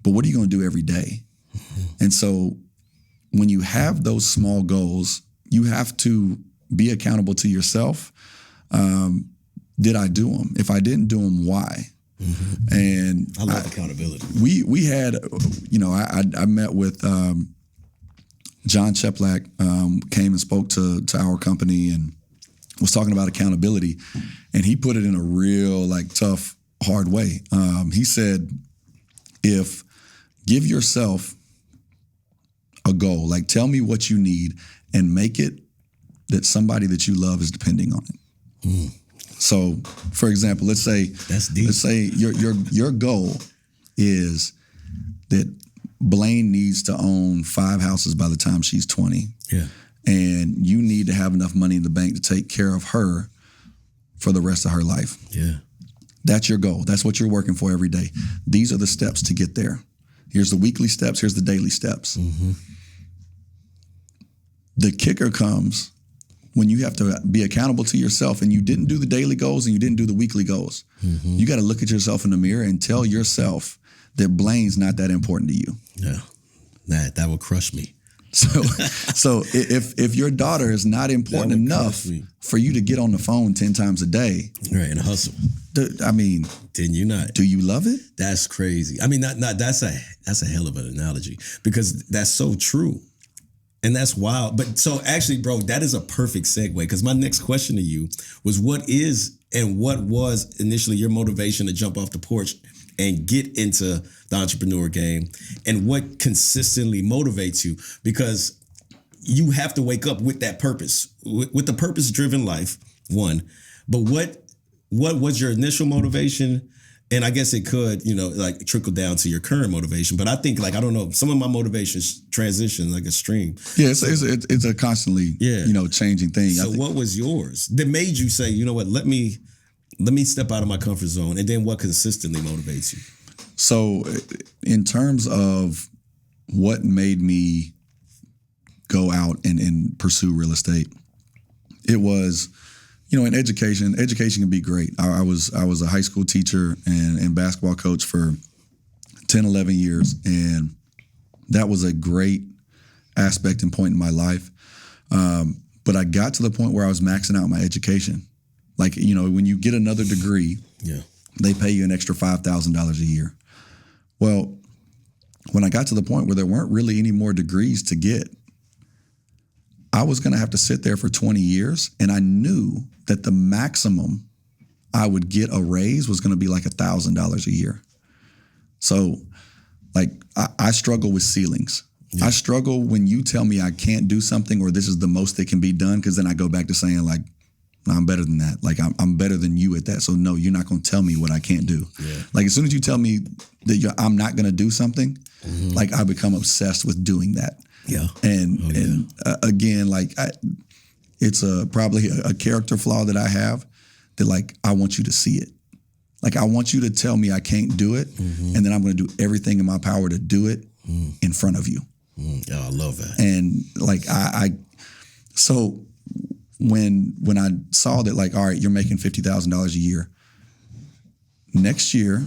B: but what are you going to do every day? And so when you have those small goals, you have to be accountable to yourself. Did I do them? If I didn't do them, why? Mm-hmm. And
C: I love accountability.
B: We had, I met with John Cheplak, came and spoke to our company and was talking about accountability, and he put it in a real tough, hard way. He said, give yourself a goal, tell me what you need and make it that somebody that you love is depending on it. Mm. So, for example, let's say
C: that's deep.
B: Let's say your goal is that Blaine needs to own 5 houses by the time she's 20.
C: Yeah.
B: And you need to have enough money in the bank to take care of her for the rest of her life.
C: Yeah.
B: That's your goal. That's what you're working for every day. These are the steps to get there. Here's the weekly steps. Here's the daily steps. Mm-hmm. The kicker comes when you have to be accountable to yourself and you didn't do the daily goals and you didn't do the weekly goals. Mm-hmm. You got to look at yourself in the mirror and tell yourself that Blaine's not that important to you.
C: Yeah, that would crush me.
B: So if your daughter is not important enough for you to get on the phone 10 times a day,
C: right, and hustle.
B: Then
C: you not?
B: Do you love it?
C: That's crazy. That's a hell of an analogy because that's so true. And that's wild. But so actually, bro, that is a perfect segue because my next question to you was what was initially your motivation to jump off the porch and get into the entrepreneur game and what consistently motivates you? Because you have to wake up with that purpose, with the purpose-driven life, one. But what was your initial motivation? And I guess it could, trickle down to your current motivation. But I think, I don't know, some of my motivations transition like a stream.
B: Yeah, it's a constantly, changing thing.
C: So what was yours that made you say, you know what, let me step out of my comfort zone? And then what consistently motivates you?
B: So in terms of what made me go out and pursue real estate, it was, in education can be great. I was a high school teacher and basketball coach for 10, 11 years. And that was a great aspect and point in my life. But I got to the point where I was maxing out my education. When you get another degree, they pay you an extra $5,000 a year. Well, when I got to the point where there weren't really any more degrees to get, I was going to have to sit there for 20 years. And I knew that the maximum I would get a raise was going to be $1,000 a year. So I struggle with ceilings. Yeah. I struggle when you tell me I can't do something or this is the most that can be done, because then I go back to saying no, I'm better than that. I'm better than you at that. So no, you're not going to tell me what I can't do. Yeah. As soon as you tell me that I'm not going to do something, mm-hmm. I become obsessed with doing that. Yeah. And again, it's probably a character flaw that I have that I want you to see it. I want you to tell me I can't do it. Mm-hmm. And then I'm going to do everything in my power to do it in front of you.
C: Oh, I love that.
B: And so when I saw that, all right, you're making $50,000 a year, next year,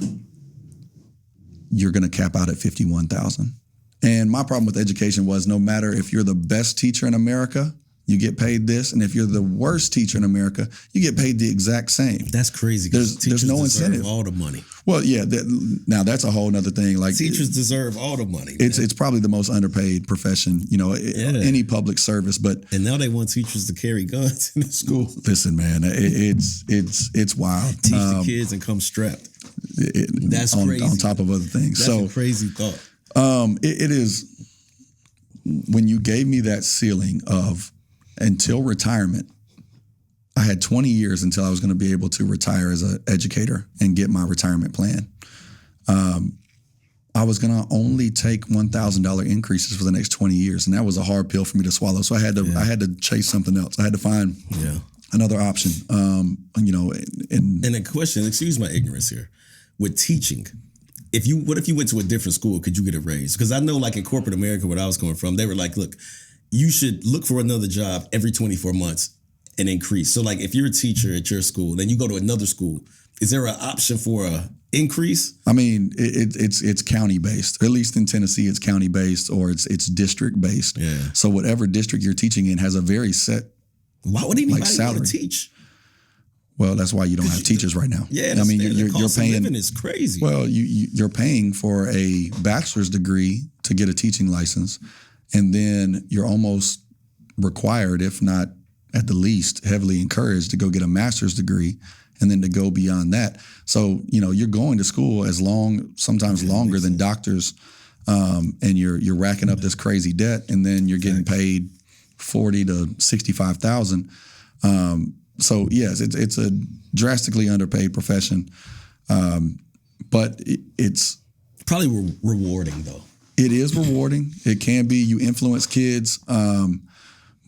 B: you're going to cap out at $51,000. And my problem with education was no matter if you're the best teacher in America, you get paid this. And if you're the worst teacher in America, you get paid the exact same.
C: That's crazy.
B: There's no incentive.
C: All the money.
B: Well, yeah. Now that's a whole nother thing.
C: Teachers deserve all the money.
B: It's probably the most underpaid profession, any public service. And
C: now they want teachers to carry guns in the school.
B: Listen, man, it's wild.
C: Teach the kids and come strapped. That's crazy.
B: On top of other things.
C: That's a crazy thought.
B: It is when you gave me that ceiling of until retirement, I had 20 years until I was going to be able to retire as an educator and get my retirement plan. I was going to only take $1,000 increases for the next 20 years. And that was a hard pill for me to swallow. So I had to chase something else. I had to find another option. And
C: a question, excuse my ignorance here, with teaching, what if you went to a different school? Could you get a raise? Because I know, like in corporate America, where I was coming from, they were like, look, you should look for another job every 24 months and increase. So like if you're a teacher at your school, then you go to another school, is there an option for a increase?
B: I mean, it's county based. At least in Tennessee, it's county based or it's district based.
C: Yeah.
B: So whatever district you're teaching in has a very set.
C: Why would anybody
B: salary.
C: want to teach?
B: Well, that's why you don't have teachers right now.
C: Yeah,
B: I mean,
C: the
B: you're
C: cost
B: paying.
C: of living is crazy.
B: Well, you're paying for a bachelor's degree to get a teaching license, and then you're almost required, if not at the least, heavily encouraged to go get a master's degree, and then to go beyond that. So you're going to school sometimes longer than doctors, and you're racking up this crazy debt, and then you're getting paid $40,000 to $65,000. So yes, it's a drastically underpaid profession, but it's
C: probably rewarding though.
B: It is rewarding. It can be. You influence kids,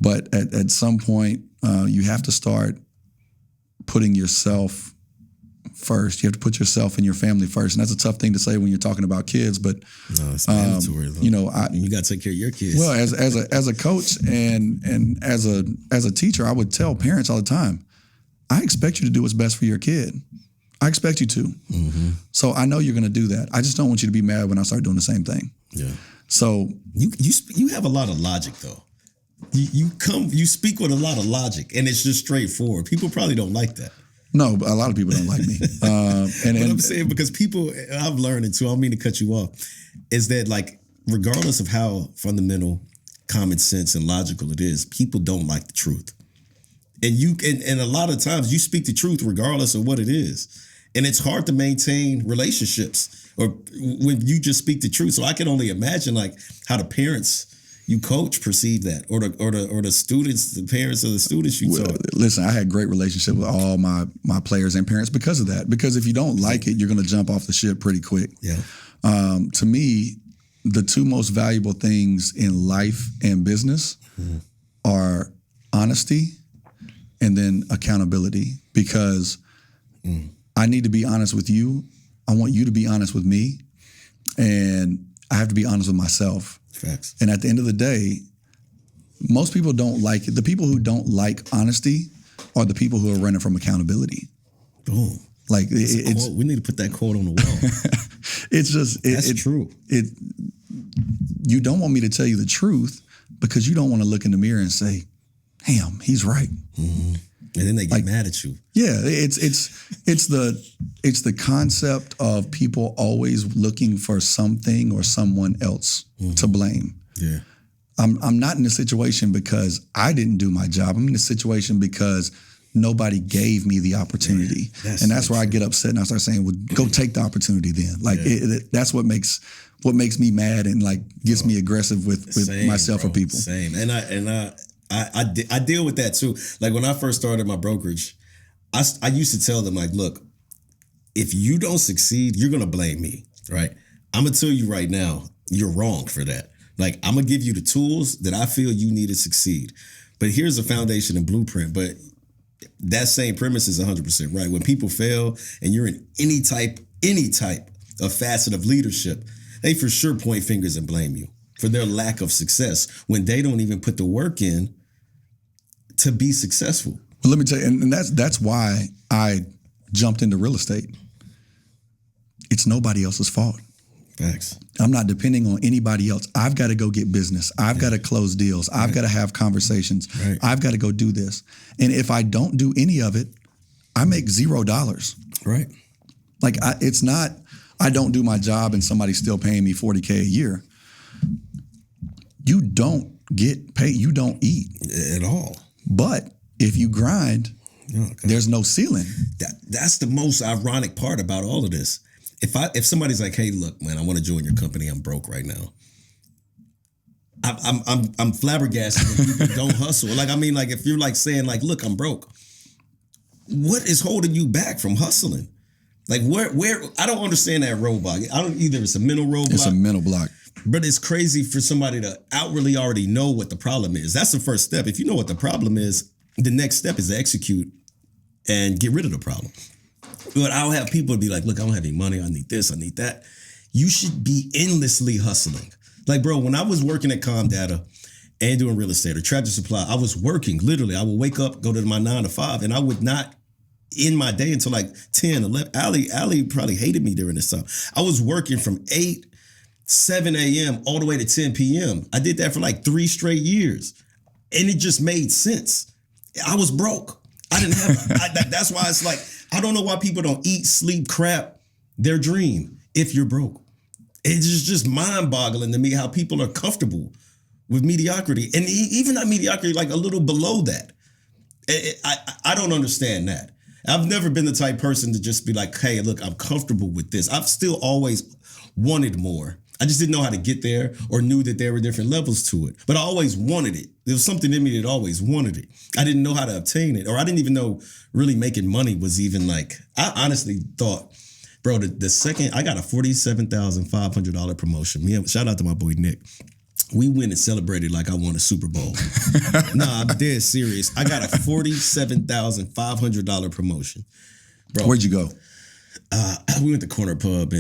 B: but at some point you have to start putting yourself first. You have to put yourself and your family first, and that's a tough thing to say when you're talking about kids. But
C: no, it's mandatory. Though. You got to take care of your kids.
B: Well, as a coach and as a teacher, I would tell parents all the time, I expect you to do what's best for your kid. I expect you to. Mm-hmm. So I know you're going to do that. I just don't want you to be mad when I start doing the same thing.
C: Yeah.
B: So
C: you have a lot of logic though. You speak with a lot of logic, and it's just straightforward. People probably don't like that.
B: No, a lot of people don't like me.
C: And I'm saying because people, I've learned it too. I don't mean to cut you off. Is that like regardless of how fundamental, common sense, and logical it is, people don't like the truth. And a lot of times you speak the truth regardless of what it is, and it's hard to maintain relationships or when you just speak the truth. So I can only imagine like how the parents you coach perceive that, or the students, the parents of the students you taught.
B: Listen, I had great relationship with all my players and parents because of that. Because if you don't like it, you're going to jump off the ship pretty quick.
C: Yeah.
B: To me, the two most valuable things in life and business are honesty and then accountability. Because I need to be honest with you. I want you to be honest with me, and I have to be honest with myself.
C: Facts.
B: And at the end of the day, most people don't like it. The people who don't like honesty are the people who are running from accountability.
C: Boom.
B: Like it's
C: we need to put that quote on the wall.
B: It's just
C: that's true.
B: You don't want me to tell you the truth because you don't want to look in the mirror and say, "Damn, he's right."
C: Mm-hmm. And then they get mad at you.
B: Yeah, it's the concept of people always looking for something or someone else to blame.
C: Yeah.
B: I'm not in a situation because I didn't do my job. I'm in a situation because nobody gave me the opportunity. Yeah, that's where I get upset and I start saying, well, go take the opportunity then. Like that's what makes me mad and like gets me aggressive with myself or people.
C: Same. And I deal with that too. Like when I first started my brokerage, I used to tell them like, look, if you don't succeed, you're going to blame me, right? I'm going to tell you right now, you're wrong for that. Like I'm going to give you the tools that I feel you need to succeed. But here's the foundation and blueprint. But that same premise is 100% right. When people fail and you're in any type of facet of leadership, they for sure point fingers and blame you for their lack of success when they don't even put the work in to be successful.
B: Well, let me tell you, and that's why I jumped into real estate. It's nobody else's fault.
C: Facts.
B: I'm not depending on anybody else. I've got to go get business. I've got to close deals. I've got to have conversations.
C: Right.
B: I've got to go do this. And if I don't do any of it, I make $0.
C: Right.
B: Like it's not, I don't do my job and somebody's still paying me $40K a year. You don't get paid. You don't eat
C: at all.
B: But if you grind, there's no ceiling.
C: That's the most ironic part about all of this. If somebody's like, hey, look, man, I want to join your company. I'm broke right now. I'm flabbergasted when people don't hustle. Like, I mean, like if you're like saying like, look, I'm broke. What is holding you back from hustling? Like where I don't understand that roadblock. Either it's a mental roadblock.
B: It's a mental block.
C: But it's crazy for somebody to outwardly already know what the problem is. That's the first step. If you know what the problem is, the next step is to execute and get rid of the problem. But I'll have people be like, look, I don't have any money. I need this. I need that. you should be endlessly hustling. Like, bro, when I was working at Comdata and doing real estate or Tractor Supply, I was working, literally. I would wake up, go to my 9 to 5, and I would not end my day until like 10, 11. Allie probably hated me during this time. I was working from 7 a.m. all the way to 10 p.m. I did that for like 3 straight years. And it just made sense. I was broke. I didn't have, that's why it's like, I don't know why people don't eat, sleep, crap, their dream if you're broke. It's just mind-boggling to me how people are comfortable with mediocrity. And even not mediocrity, like a little below that. I don't understand that. I've never been the type person to just be like, hey, look, I'm comfortable with this. I've still always wanted more. I just didn't know how to get there or knew that there were different levels to it. But I always wanted it. There was something in me that always wanted it. I didn't know how to obtain it, or I didn't even know really making money was even like, I honestly thought, bro, the second I got a $47,500 promotion. Shout out to my boy Nick. We went and celebrated like I won a Super Bowl. Nah, I'm dead serious. I got a $47,500 promotion. Bro,
B: Where'd you go?
C: We went to Corner Pub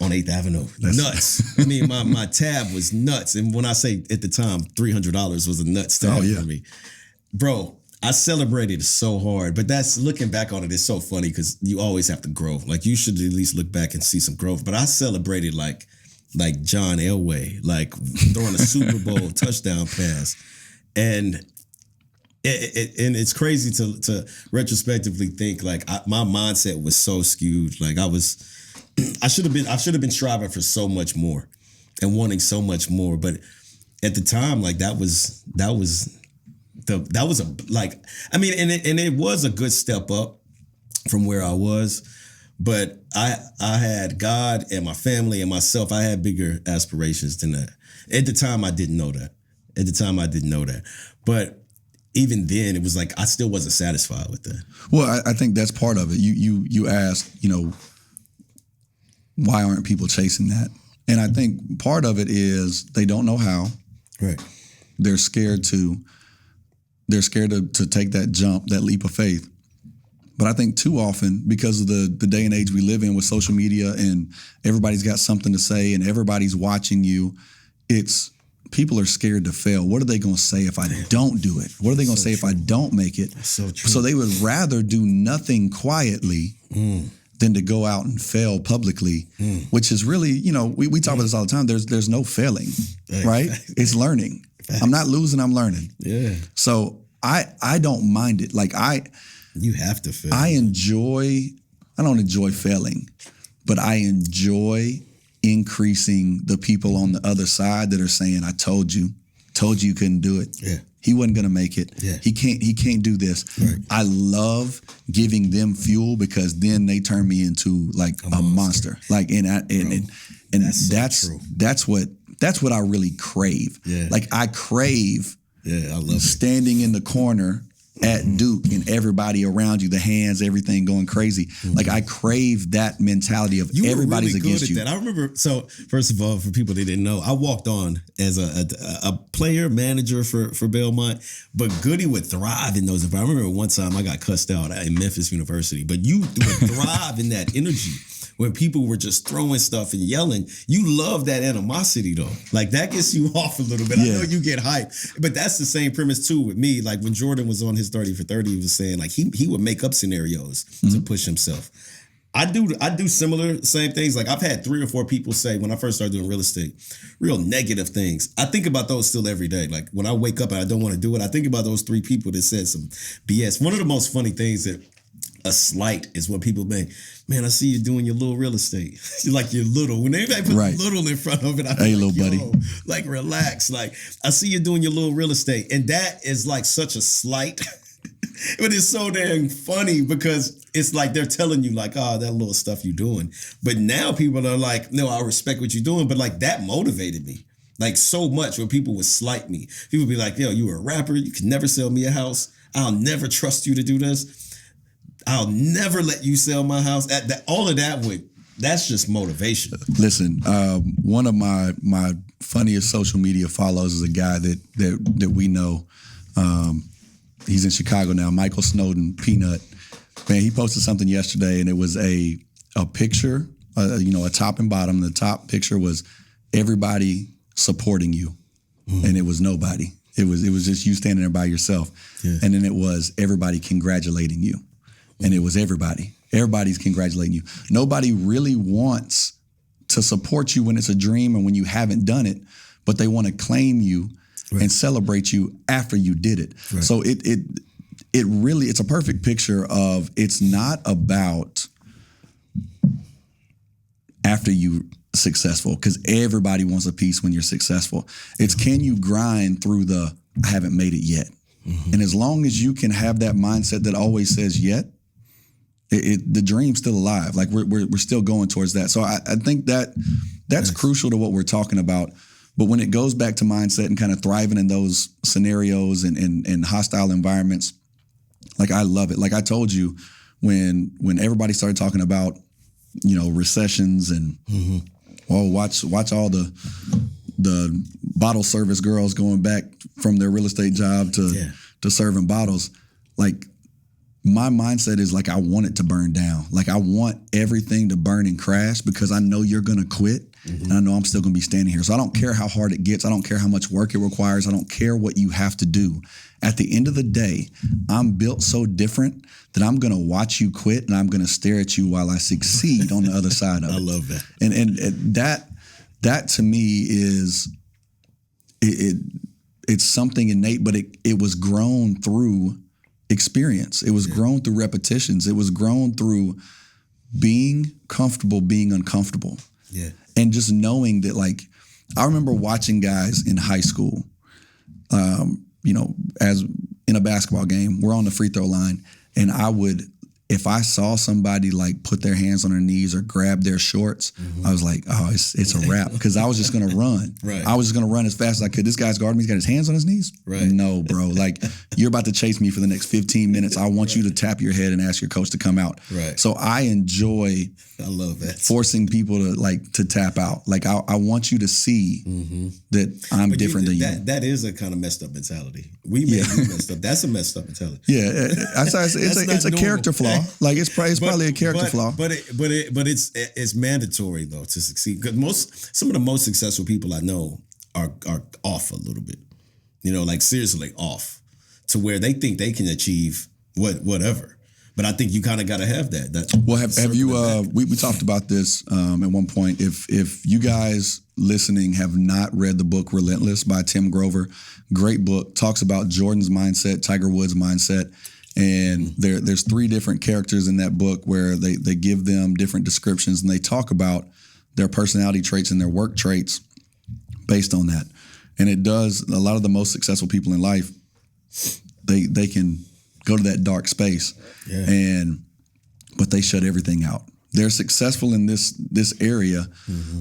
C: on 8th Avenue. Nuts. I mean, my tab was nuts. And when I say at the time, $300 was a nuts tab for me. Bro, I celebrated so hard. But that's, looking back on it, it's so funny because you always have to grow. Like, you should at least look back and see some growth. But I celebrated like John Elway, like throwing a Super Bowl touchdown pass. And it's crazy to retrospectively think like my mindset was so skewed. Like I should have been striving for so much more and wanting so much more. But at the time, like that was it was a good step up from where I was. But I had God and my family and myself. I had bigger aspirations than that. At the time, I didn't know that. But even then, it was like I still wasn't satisfied with that.
B: Well, I think that's part of it. You asked, why aren't people chasing that? And I think part of it is they don't know how.
C: Right.
B: They're scared to take that jump, that leap of faith. But I think too often, because of the day and age we live in with social media and everybody's got something to say and everybody's watching you, people are scared to fail. What are they going to say if I don't do it? What are they going to say if I don't make it?
C: That's so true.
B: So they would rather do nothing quietly than to go out and fail publicly, which is really, we talk about this all the time. There's no failing, right? It's learning. I'm not losing, I'm learning.
C: Yeah.
B: So I don't mind it. Like
C: you have to fail.
B: I don't enjoy failing, but I enjoy increasing the people on the other side that are saying, I told you couldn't do it.
C: Yeah.
B: He wasn't going to make it.
C: Yeah.
B: He can't do this.
C: Right.
B: I love giving them fuel because then they turn me into like a monster. Like, and that's
C: so true.
B: That's what I really crave.
C: Yeah.
B: Like I crave
C: I love it.
B: Standing in the corner at Duke and everybody around you, the hands, everything going crazy. Mm-hmm. Like I crave that mentality of everybody's really against you.
C: That. I remember, so first of all, for people that didn't know, I walked on as a player, manager for Belmont, but Goody would thrive in those environments. I remember one time I got cussed out at Memphis University, but you would thrive in that energy. When people were just throwing stuff and yelling, you love that animosity though. Like that gets you off a little bit. Yeah. I know you get hyped, but that's the same premise too with me. Like when Jordan was on his 30 for 30, he was saying like he would make up scenarios to push himself. I do same things. Like I've had 3 or 4 people say when I first started doing real estate, real negative things. I think about those still every day. Like when I wake up and I don't want to do it, I think about those 3 people that said some BS. One of the most funny things that a slight is when people make, man, I see you doing your little real estate. Like you're little. When everybody put little in front of it, I
B: hey,
C: like,
B: little buddy.
C: Like relax. Like I see you doing your little real estate. And that is like such a slight. But it's so damn funny because it's like they're telling you like, oh, that little stuff you're doing. But now people are like, no, I respect what you're doing. But like that motivated me. Like so much when people would slight me. People would be like, yo, you were a rapper. You could never sell me a house. I'll never trust you to do this. I'll never let you sell my house. All of that's just motivation.
B: Listen, one of my funniest social media follows is a guy that we know. He's in Chicago now, Michael Snowden, Peanut. Man, he posted something yesterday and it was a picture a top and bottom. The top picture was everybody supporting you, and it was nobody. It was just you standing there by yourself. Yeah. And then it was everybody congratulating you, and it was everybody. Everybody's congratulating you. Nobody really wants to support you when it's a dream and when you haven't done it, but they want to claim you and celebrate you after you did it. Right. So it really, it's a perfect picture of, it's not about after you successful, because everybody wants a piece when you're successful. It's can you grind through the I haven't made it yet. Mm-hmm. And as long as you can have that mindset that always says yet, the dream's still alive. Like we're still going towards that. So I think that's crucial to what we're talking about. But when it goes back to mindset and kind of thriving in those scenarios and hostile environments, like I love it. Like I told you, when everybody started talking about, recessions and watch all the bottle service girls going back from their real estate job to serving bottles, like my mindset is like I want it to burn down. Like I want everything to burn and crash because I know you're gonna quit. And I know I'm still going to be standing here. So I don't care how hard it gets. I don't care how much work it requires. I don't care what you have to do. At the end of the day, I'm built so different that I'm going to watch you quit and I'm going to stare at you while I succeed on the other side of it.
C: I love that.
B: And that to me is, it's something innate, but it was grown through experience. It was grown through repetitions. It was grown through being comfortable, being uncomfortable.
C: Yeah.
B: And just knowing that, like, I remember watching guys in high school, as in a basketball game, we're on the free throw line, and I would, if I saw somebody like put their hands on their knees or grab their shorts, I was like, oh, it's a wrap, because I was just gonna run.
C: Right.
B: I was just gonna run as fast as I could. This guy's guarding me. He's got his hands on his knees.
C: Right.
B: No, bro. Like, you're about to chase me for the next 15 minutes. I want you to tap your head and ask your coach to come out.
C: Right.
B: So I enjoy.
C: I love that.
B: Forcing people to tap out. Like I want you to see that I'm different than you.
C: That is a kind of messed up mentality. We may be messed up. That's a messed up mentality.
B: Yeah, it's a character flaw. Like it's probably a character flaw.
C: But it's mandatory though to succeed, because some of the most successful people I know are off a little bit. Like seriously off, to where they think they can achieve whatever. But I think you kind of got to have that.
B: Well, have you? We talked about this at one point. If you guys listening have not read the book Relentless by Tim Grover, great book. Talks about Jordan's mindset, Tiger Woods' mindset, and there's 3 different characters in that book where they give them different descriptions, and they talk about their personality traits and their work traits based on that. And it does. A lot of the most successful people in life, they can go to that dark space, but they shut everything out. They're successful in this area,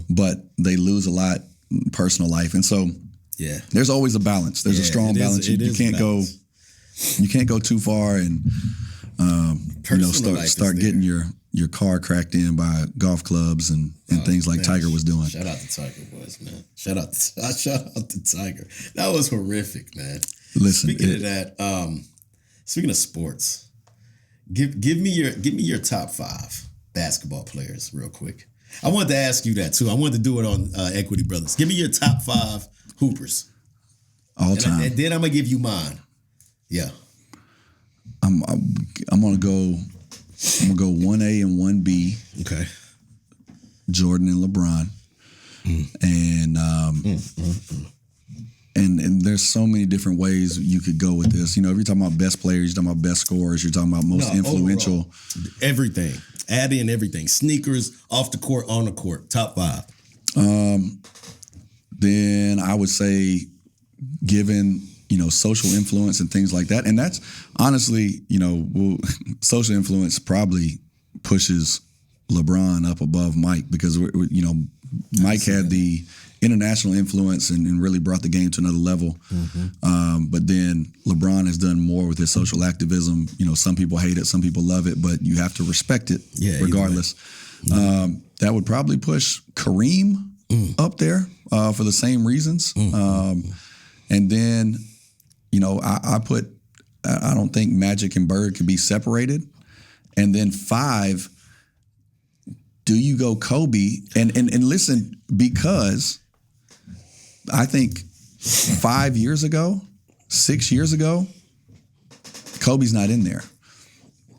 B: but they lose a lot in personal life. And so there's always a balance. There's a strong balance. You can't go too far and start getting your car cracked in by golf clubs and things like Tiger was doing.
C: Shout out to Tiger Woods, man. Shout out to Tiger. That was horrific, man.
B: Listen,
C: Speaking of sports, give me your top 5 basketball players real quick. I wanted to ask you that too. I wanted to do it on Equity Brothers. Give me your top 5 hoopers
B: all time,
C: and then I'm gonna give you mine. Yeah,
B: I'm gonna go 1A and 1B.
C: Okay,
B: Jordan and LeBron, And there's so many different ways you could go with this. If you're talking about best players, you're talking about best scorers, you're talking about most influential.
C: Overall, everything. Add in everything. Sneakers, off the court, on the court. Top 5.
B: Then I would say, given, social influence and things like that. And that's honestly, social influence probably pushes LeBron up above Mike, because, Mike had the international influence and really brought the game to another level. But then LeBron has done more with his social activism. Some people hate it, some people love it, but you have to respect it regardless. That would probably push Kareem up there for the same reasons. And then, I don't think Magic and Bird can be separated. And then 5, do you go Kobe? And listen, because I think 5 years ago, 6 years ago, Kobe's not in there.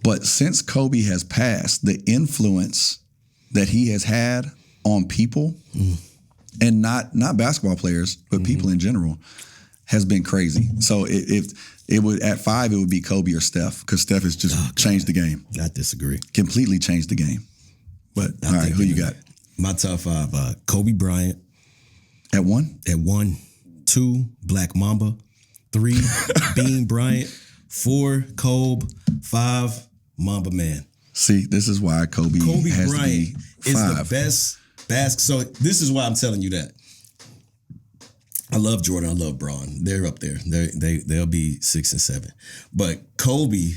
B: But since Kobe has passed, the influence that he has had on people, and not basketball players, but people in general, has been crazy. So if it would, at 5, it would be Kobe or Steph, because Steph has just changed the game.
C: I disagree.
B: Completely changed the game. But all right, who you got?
C: My top 5: Kobe Bryant
B: At 1?
C: at 1, 2 Black Mamba, 3 Bean Bryant, 4 Kobe, 5 Mamba Man.
B: See, this is why Kobe has
C: Bryant
B: to be 5.
C: is the best So this is why I'm telling you that. I love Jordan. I love Braun. They're up there. They'll be 6 and 7. But Kobe,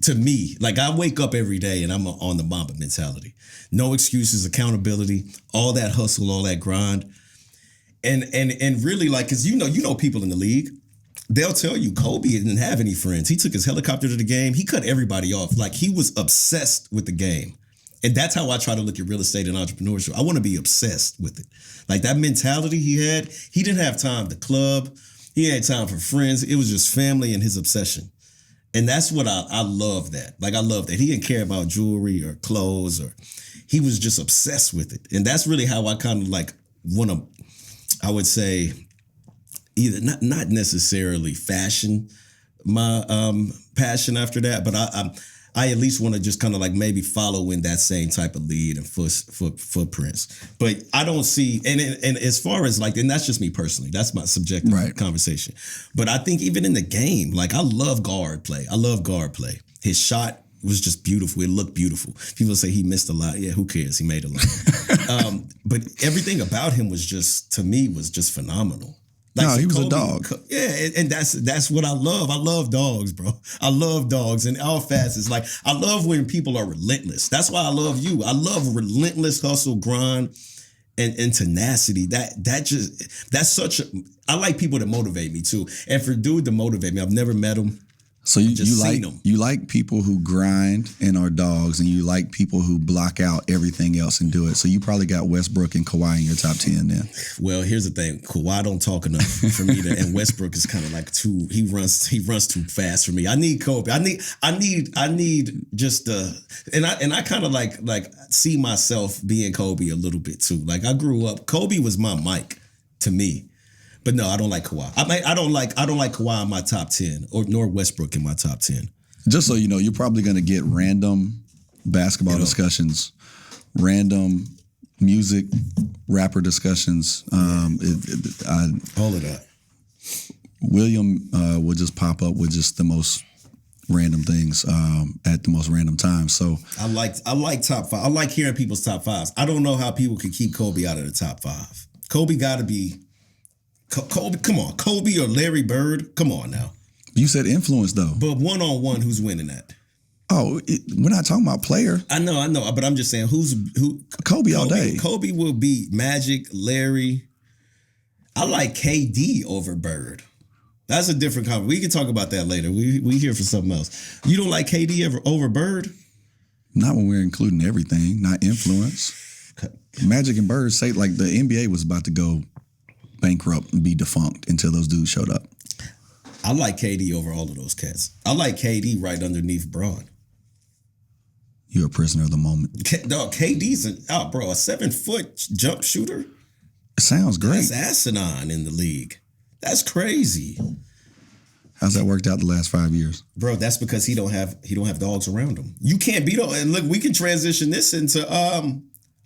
C: to me, like, I wake up every day and I'm on the Mamba mentality. No excuses, accountability, all that hustle, all that grind. And really, like, because you know people in the league, they'll tell you Kobe didn't have any friends. He took his helicopter to the game. He cut everybody off. Like, he was obsessed with the game. And that's how I try to look at real estate and entrepreneurship. I want to be obsessed with it. Like, that mentality he had, he didn't have time to club. He had time for friends. It was just family and his obsession. And that's what I love that. Like, I love that. He didn't care about jewelry or clothes, or he was just obsessed with it. And that's really how I kind of like want to, I would say, either not necessarily fashion my passion after that, but I at least want to just kind of like maybe follow in that same type of lead and footprints. But I don't see, and as far as like, and that's just me personally, that's my subjective conversation. But I think even in the game, like, I love guard play. His shot was just beautiful. It looked beautiful. People say he missed a lot. Yeah, who cares? He made a lot. But everything about him was just, to me, was just phenomenal. Like,
B: no, he was
C: Kobe,
B: a dog.
C: Yeah, and that's what I love. I love dogs, bro. I love dogs in all facets. Like, I love when people are relentless. That's why I love you. I love relentless hustle, grind, and tenacity. That's such a, I like people that motivate me too. And for dude to motivate me, I've never met him.
B: So you like people who grind and are dogs, and you like people who block out everything else and do it. So you probably got Westbrook and Kawhi in your top 10 then.
C: Well, here's the thing. Kawhi don't talk enough for me to, and Westbrook is kind of like he runs too fast for me. I need Kobe. I need just and I kind of like see myself being Kobe a little bit too. Like, I grew up, Kobe was my Mike to me. But no, I don't like Kawhi. I don't like Kawhi in my top 10, nor Westbrook in my top 10.
B: Just so you know, you're probably going to get random basketball discussions, random music, rapper discussions.
C: All of that.
B: William will just pop up with just the most random things at the most random times. So
C: I like top 5. I like hearing people's top 5s. I don't know how people could keep Kobe out of the top 5. Kobe got to be. Kobe, come on. Kobe or Larry Bird? Come on now.
B: You said influence, though.
C: But one-on-one, who's winning that?
B: Oh, we're not talking about player.
C: I know. But I'm just saying, who?
B: Kobe all day.
C: Kobe will beat Magic, Larry. I like KD over Bird. That's a different conversation. We can talk about that later. We here for something else. You don't like KD over Bird?
B: Not when we're including everything, not influence. Magic and Bird say, like, the NBA was about to go bankrupt and be defunct until those dudes showed up.
C: I like KD over all of those cats. I like KD right underneath Braun.
B: You're a prisoner of the moment.
C: KD's a 7-foot jump shooter.
B: It sounds great.
C: That's asinine in the league. That's crazy.
B: How's that worked out the last 5 years?
C: Bro, that's because he don't have dogs around him. You can't be and look, we can transition this into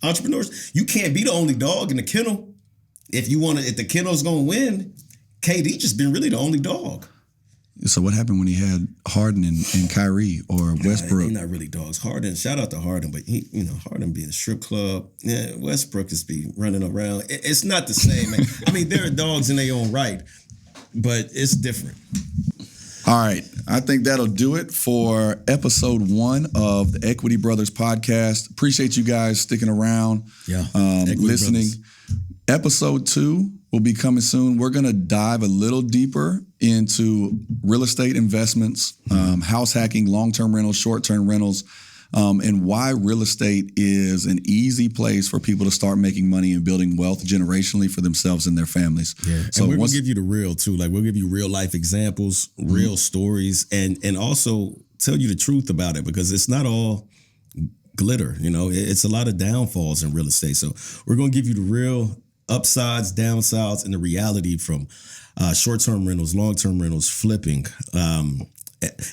C: entrepreneurs. You can't be the only dog in the kennel. If the kennel's gonna win, KD just been really the only dog.
B: So what happened when he had Harden and Kyrie or Westbrook?
C: They're not really dogs. Harden, shout out to Harden, but Harden be in a strip club. Yeah, Westbrook is be running around. It's not the same, man. I mean, they're dogs in their own right, but it's different.
B: All right. I think that'll do it for episode 1 of the Equity Brothers podcast. Appreciate you guys sticking around, listening. Brothers. Episode 2 will be coming soon. We're going to dive a little deeper into real estate investments, house hacking, long-term rentals, short-term rentals, and why real estate is an easy place for people to start making money and building wealth generationally for themselves and their families.
C: Yeah.
B: So
C: and we're gonna give you the real too. Like we'll give you real life examples, real stories, and also tell you the truth about it, because it's not all glitter. It's a lot of downfalls in real estate. So we're gonna give you the real upsides, downsides, and the reality from short-term rentals, long-term rentals, flipping,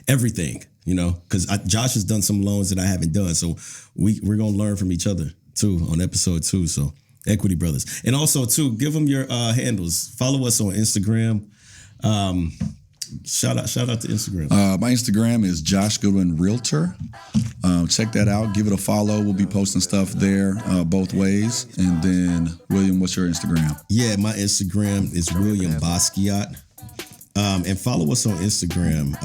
C: everything. Because Josh has done some loans that I haven't done, so we're gonna learn from each other too on episode 2. So Equity Brothers, and also too, give them your handles. Follow us on Instagram. Shout out to Instagram.
B: My Instagram is Josh Goodwin Realtor. Check that out. Give it a follow. We'll be posting stuff there both ways. And then, William, what's your Instagram?
C: Yeah, my Instagram is William Basquiat. And follow us on Instagram.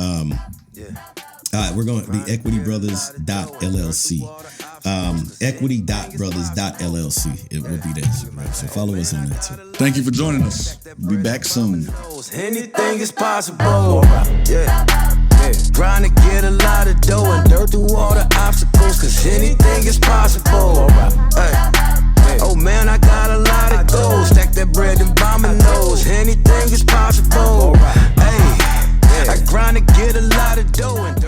C: We're going to be equitybrothers.llc. Equity.brothers.llc. It will be there. So follow us on that too.
B: Thank you for joining us. We'll be back soon.
A: Anything is possible. Yeah. Trying to get a lot of dough and dirt through all the obstacles, cause anything is possible. Hey. Oh man, I got a lot of gold. Stack that bread and buy my nose. Anything is possible. Hey. I grind to get a lot of dough and